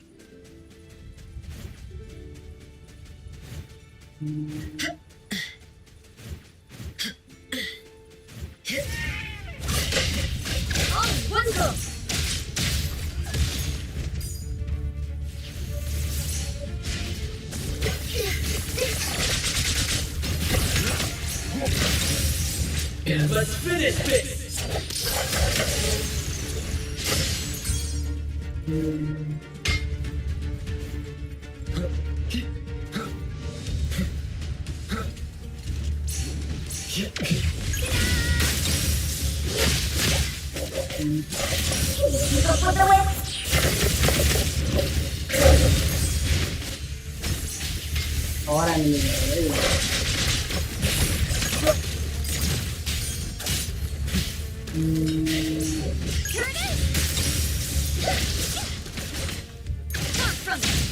One go! And let's finish this! और एनिमी है Here it is! Far from it!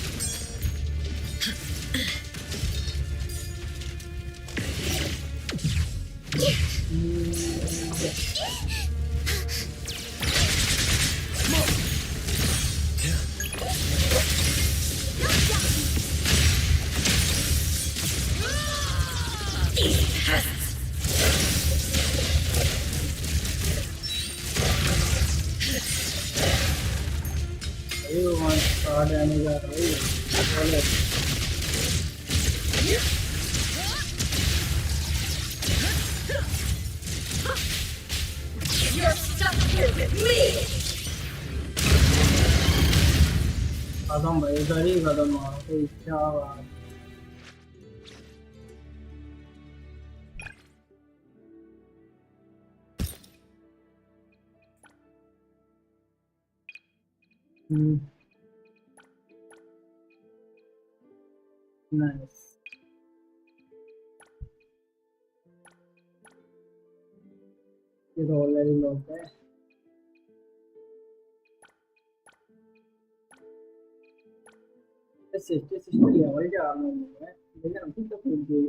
You're stuck here with me! खत्म भाई, इधर ही खत्म मारो कोई, क्या बात। नाइस। ये तो ऑलरेडी लॉक है। सिक्सटी सिक्सटी लेवल क्या है लेकिन अभी तक नहीं गई।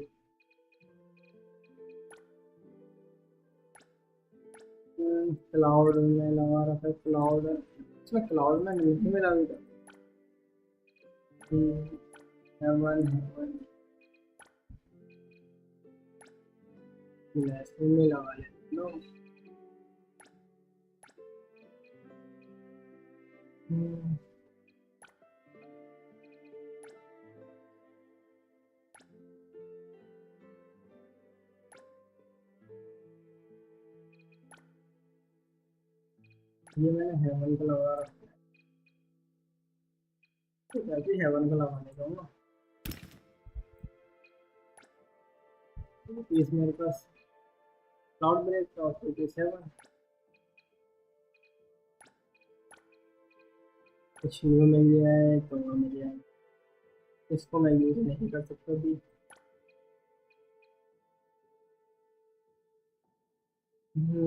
क्लाउड में लगा रखा है, क्लाउड इसमें, क्लाउड में नहीं मिला अभी तक। हेवन हेवन में लगा ले लो। ये मैंने हेवन का लगा रखा है, ऐसे हेवन का लगाने जाऊंगा। पीस मेरे पास क्लाउड ब्रेक का और पीस हेवन, कुछ न्यू मिल गया है तो मिल गया है, इसको मैं यूज नहीं कर सकता अभी।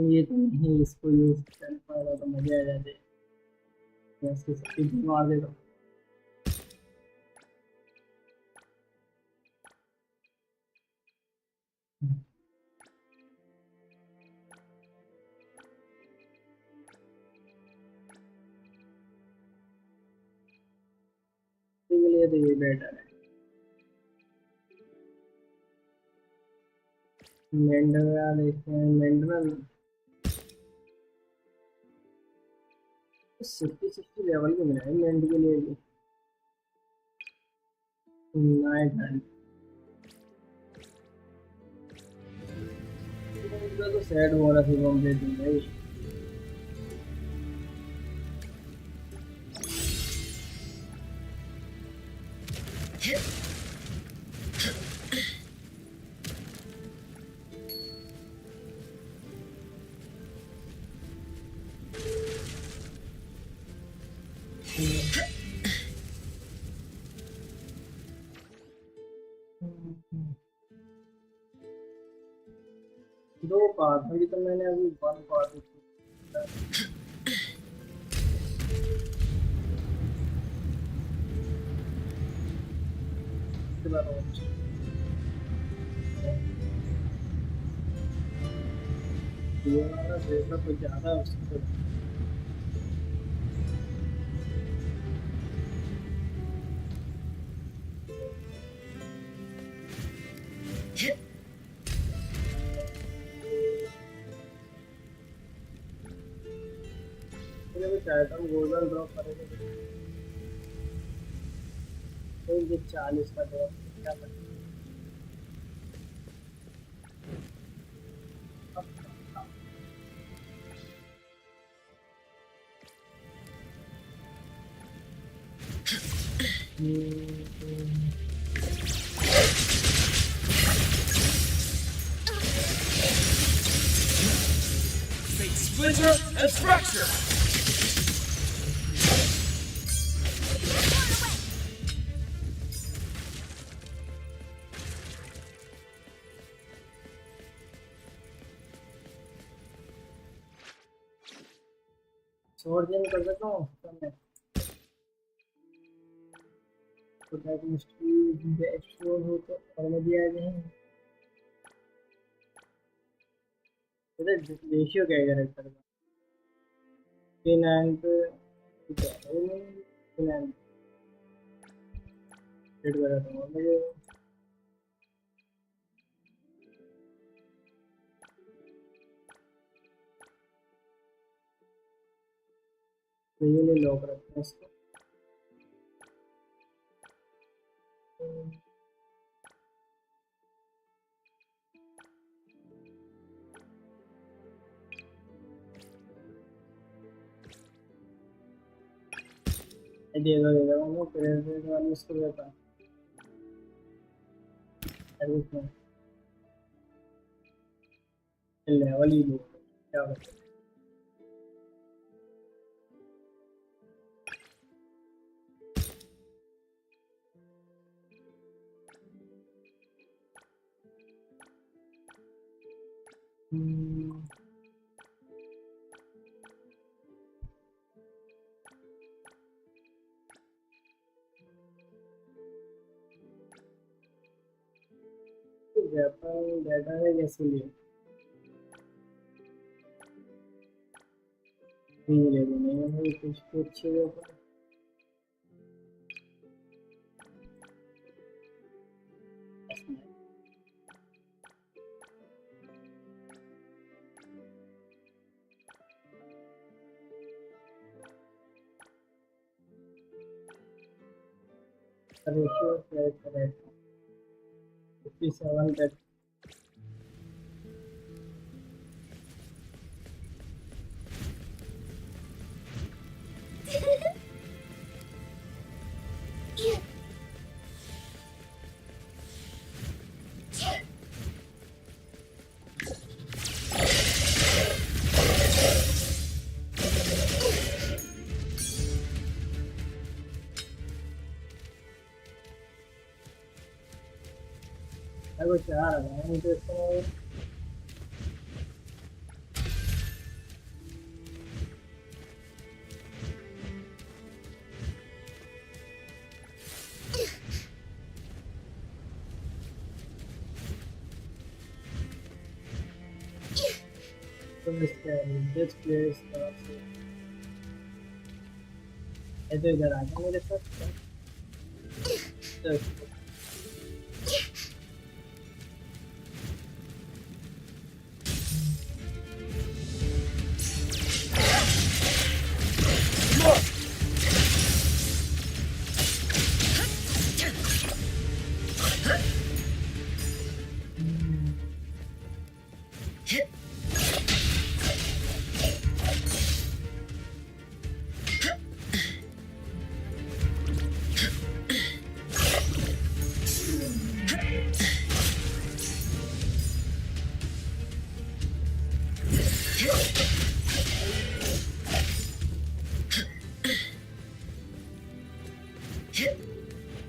ये तो नहीं, इसको यूज कर पाएगा तो मजा आ जाते। इसकी स्पीड मार देता हूँ। इसके लिए तो ये बेटर है। मेंढरा देखते हैं, मेंढरा 60 लेवल के मिला है मेंढ के लिए भी। नाइट हैंड तो सैड हो रहा था कंप्लीट भाई। दो पार्ट अभी तो मैंने अभी वन पार्ट ये वाला देखा कुछ ज्यादा उसको आइटम गोल्डन ड्रॉप करेंगे तो ये 40 का ड्रॉप क्या करें। Splinter and fracture! Short game कर देता हूँ तो दैट मिस्ट्री बेस्ट हो तो और में दिया नहीं। इधर रेशियो क्या है कैरेक्टर का, 39 पे क्या है नहीं, 39 सेट कर देता हूँ मुझे। तो ये ले लॉक रखते हैं इसको। de vamos, pero es de vamos a ver para. El level y lo. Data है कैसे लिए नहीं ले नहीं है कुछ ratio correct 57 that I was this place इधर आ जाओ मेरे साथ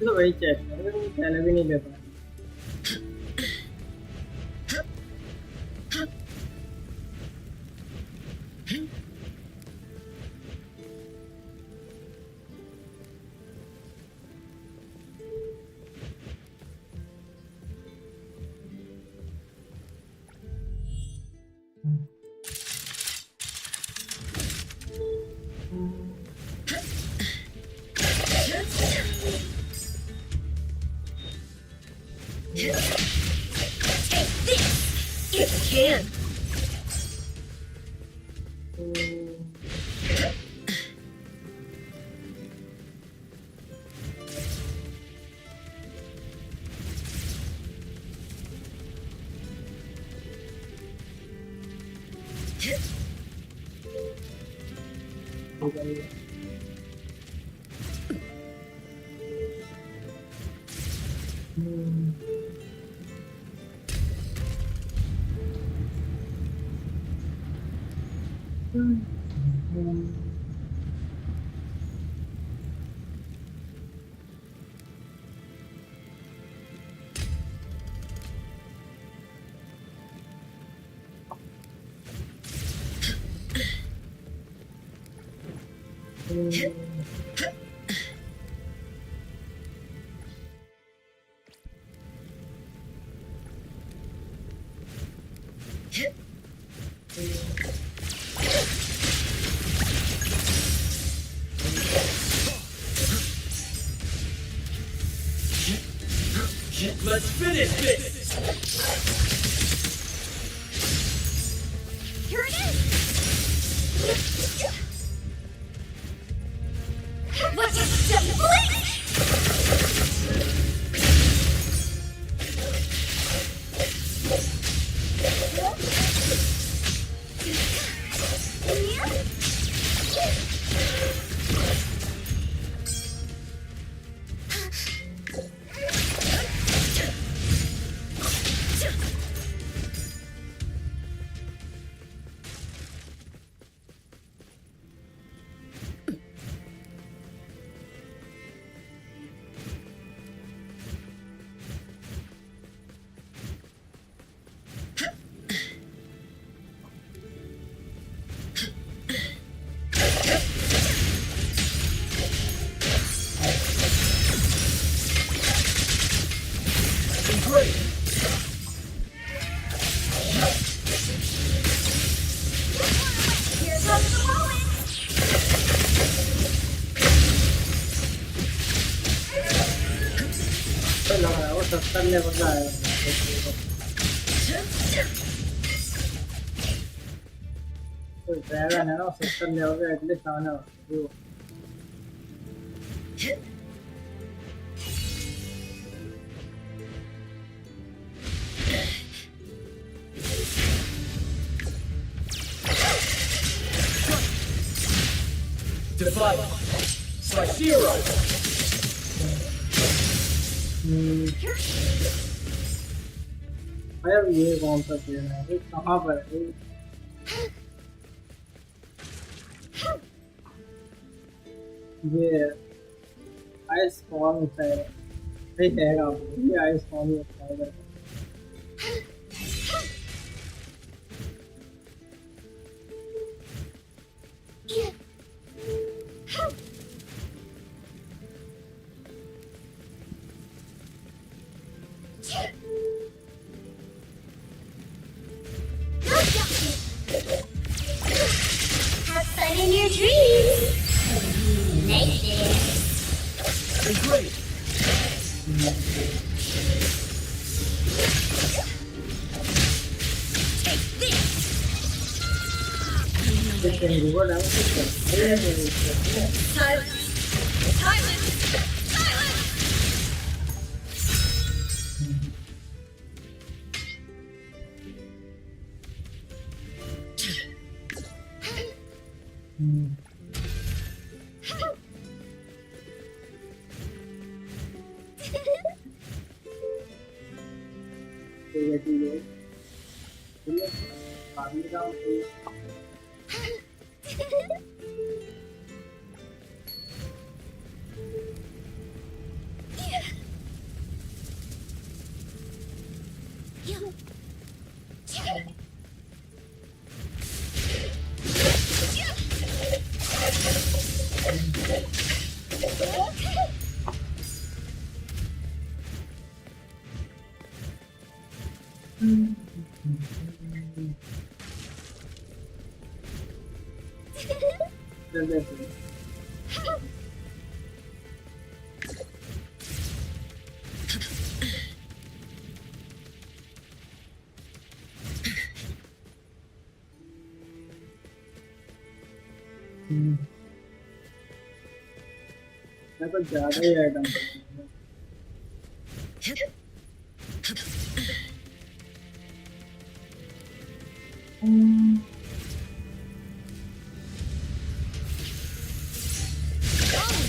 तो वही चेक पहले भी नहीं ले पाया Let's finish this! Here it is! What is the Here comes the moment. तो लग रहा है वो 70 लेवल का है तो ड्रैगन है ना 70 लेवल का एटलीस्ट आने वाला है Divide. Slash zero. यार ये कौन सा गेम है ये कहाँ पर है ये आइस फॉल होता है नहीं कहेगा ये आइस फॉल होता है Have fun in your dreams. Nice there. Great. ये कैंगरू डाल Silence! Silence! Silence! ठीक है आदमी का मैं तो ज़्यादा ही item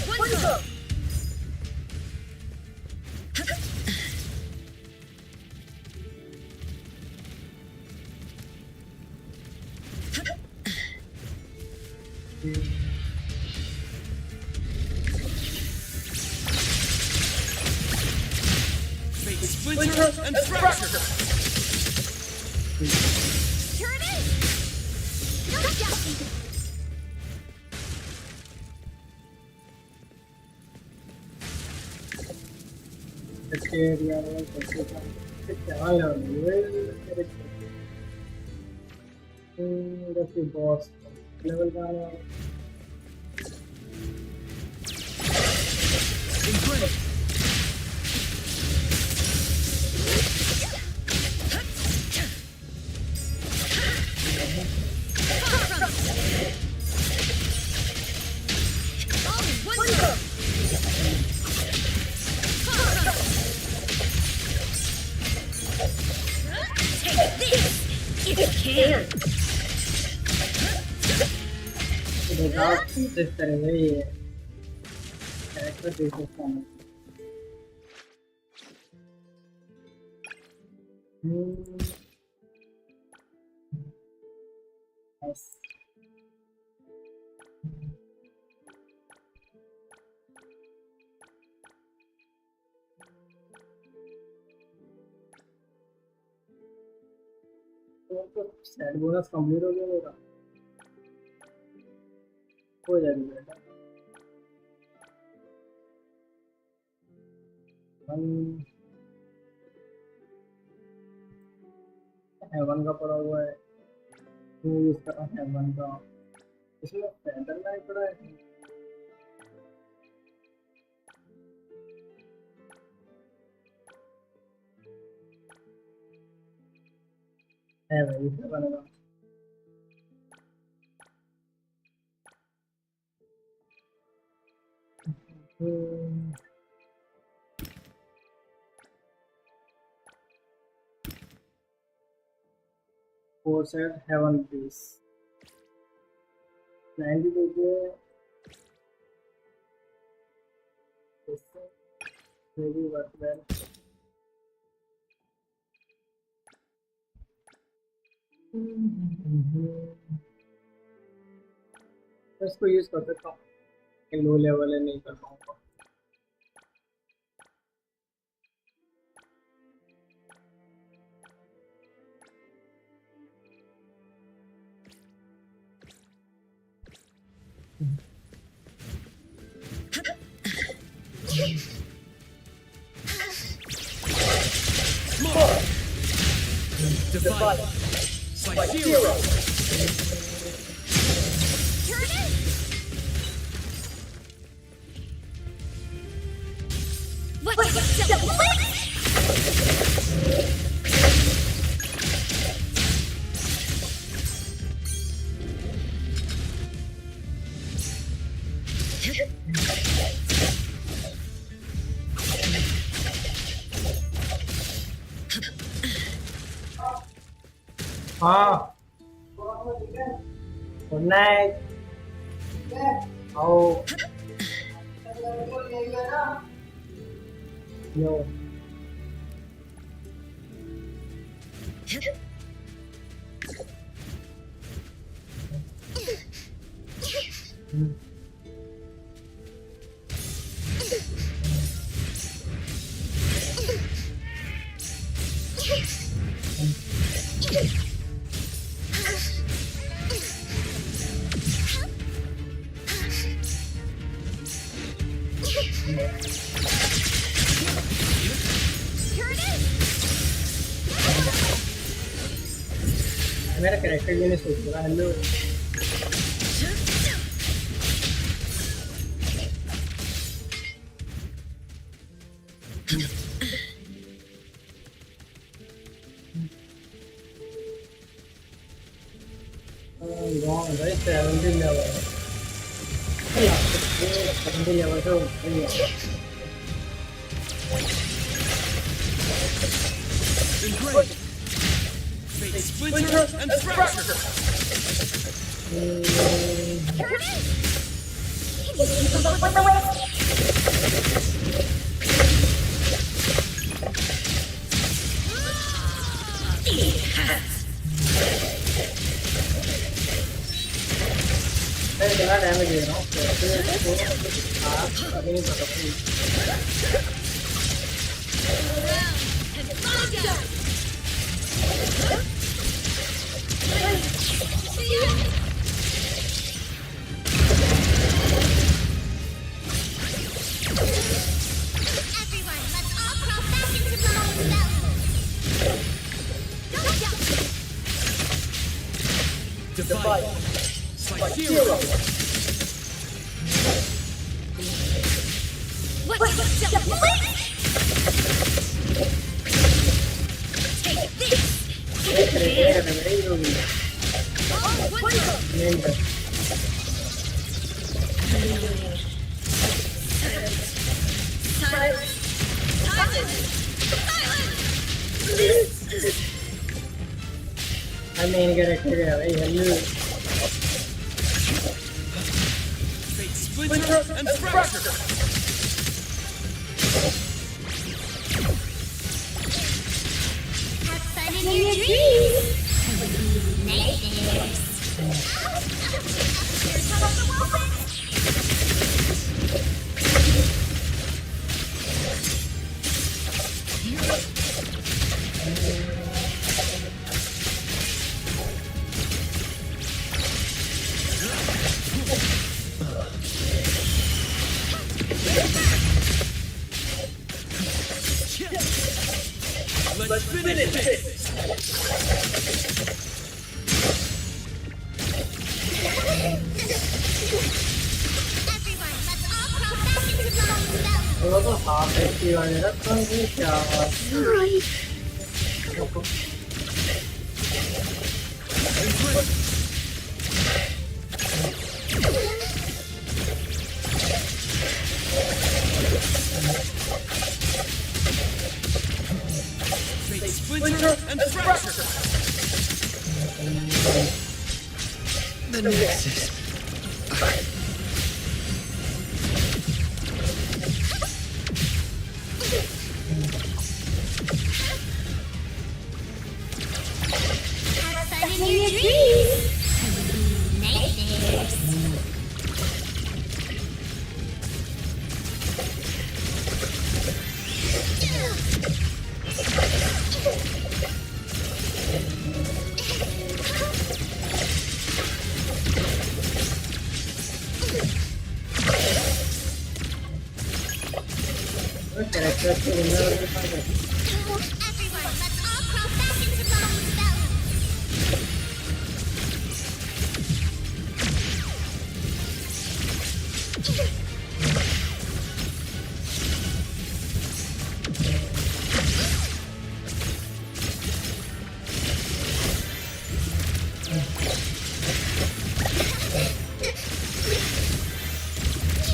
What's up? Splinter and fracture. Here it is. No doubting. अच्छे एरिया में कैसे क्या यार ये बॉस लेवल का इस तरह से ये कैरेक्टर देख सकता हूँ तो सेट बोनस कंप्लीट हो गया मेरा हो जाएगी बेटा हम हेवन का पड़ा हुआ है, यूज कर रहा है हेवन का। इसमें फेदर नहीं पड़ा है। है भाई हेवन का। फोर साइड हेवन पीस 90 दीजिए। मेरी वर्क वेल इसको यूज कर सकता हूँ, लो लेवल है नहीं कर पाऊंगा। Divide. Like zero. What's the blitz? हाँ गुड नाइट। आओ यो मेरा कैरेक्टर भी नहीं सोच रहा। Hello wrong, right? 70 level. 70 level तो Fate splinter and fracture. मैं कितना डैमेज दे रहा हूँ आप अभी नहीं पता। Divide. Like zero. What's the blitz? Take this. I'm main character है भाई। Hello Fate splinter and fracture. Have fun in your dreams. Nightmares. Here's how the weapon. Let's finish it. वो तो हाफ एचपी वाले रखता हूँ क्या बात Splinter and fracture. The Nexus. Have fun in your dreams. Nightmares. है character से winner के पास है Everyone, let's all crawl back into Mommy's belly.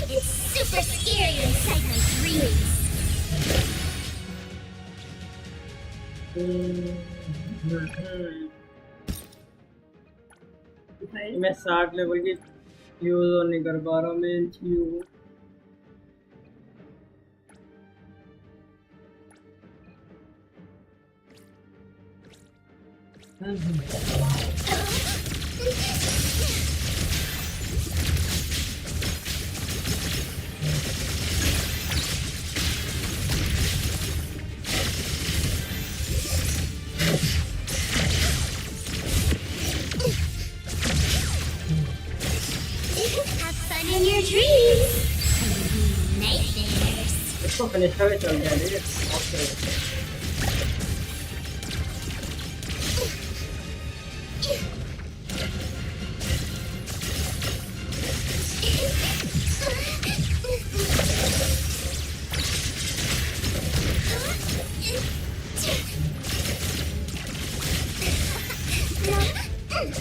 It's super scary inside my dreams. मैं 60 लेवल की यूज और नहीं कर पा रहा मैं इन चीजों को Have fun in your dreams. Nightmares. इसको फिनिश करके चल गया ठीक है okay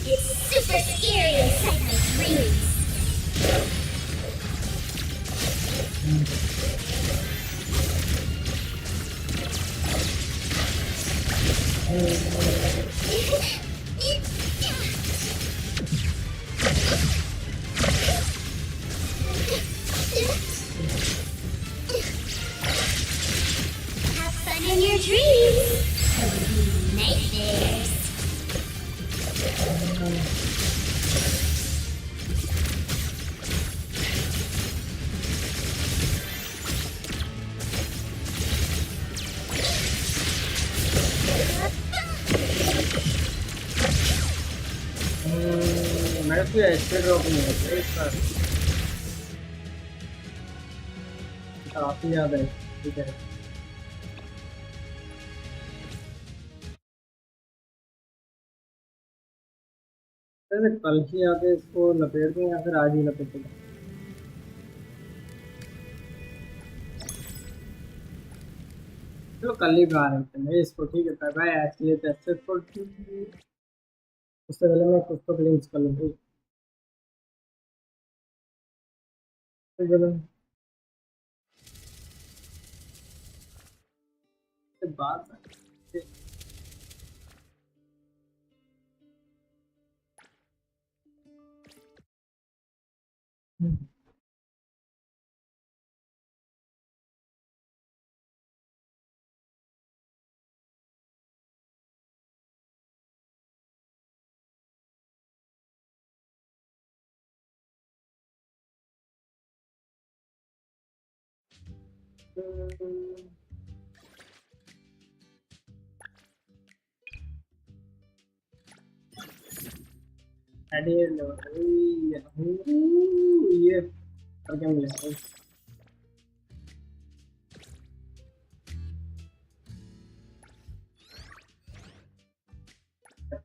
It's super scary inside my dreams. Have fun in your dreams. Nightmares. मेरे को एचपी ड्रॉप नहीं होता इस बार काफी ज्यादा है ठीक है वैसे कल ही आके इसको लपेट दूं या फिर आज ही लपेट दूं चलो कल ही बना लेते हैं इसको ठीक है bye bye actually tested for उससे पहले मैं कुछ तो क्लींस कर लूँ ठीक है बात ये और क्या मिलेगा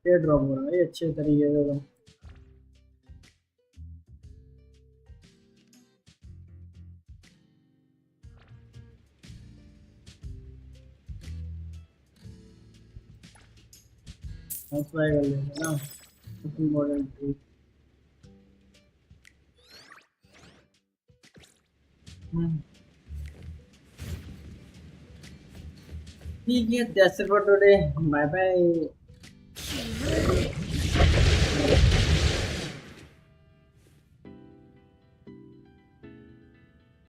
ये ड्रॉप हो रहा है ये अच्छे तरीके से तो। ट्राई कर लेंगे ना मॉडल ट्री। ठीक है, that's it for today, bye bye.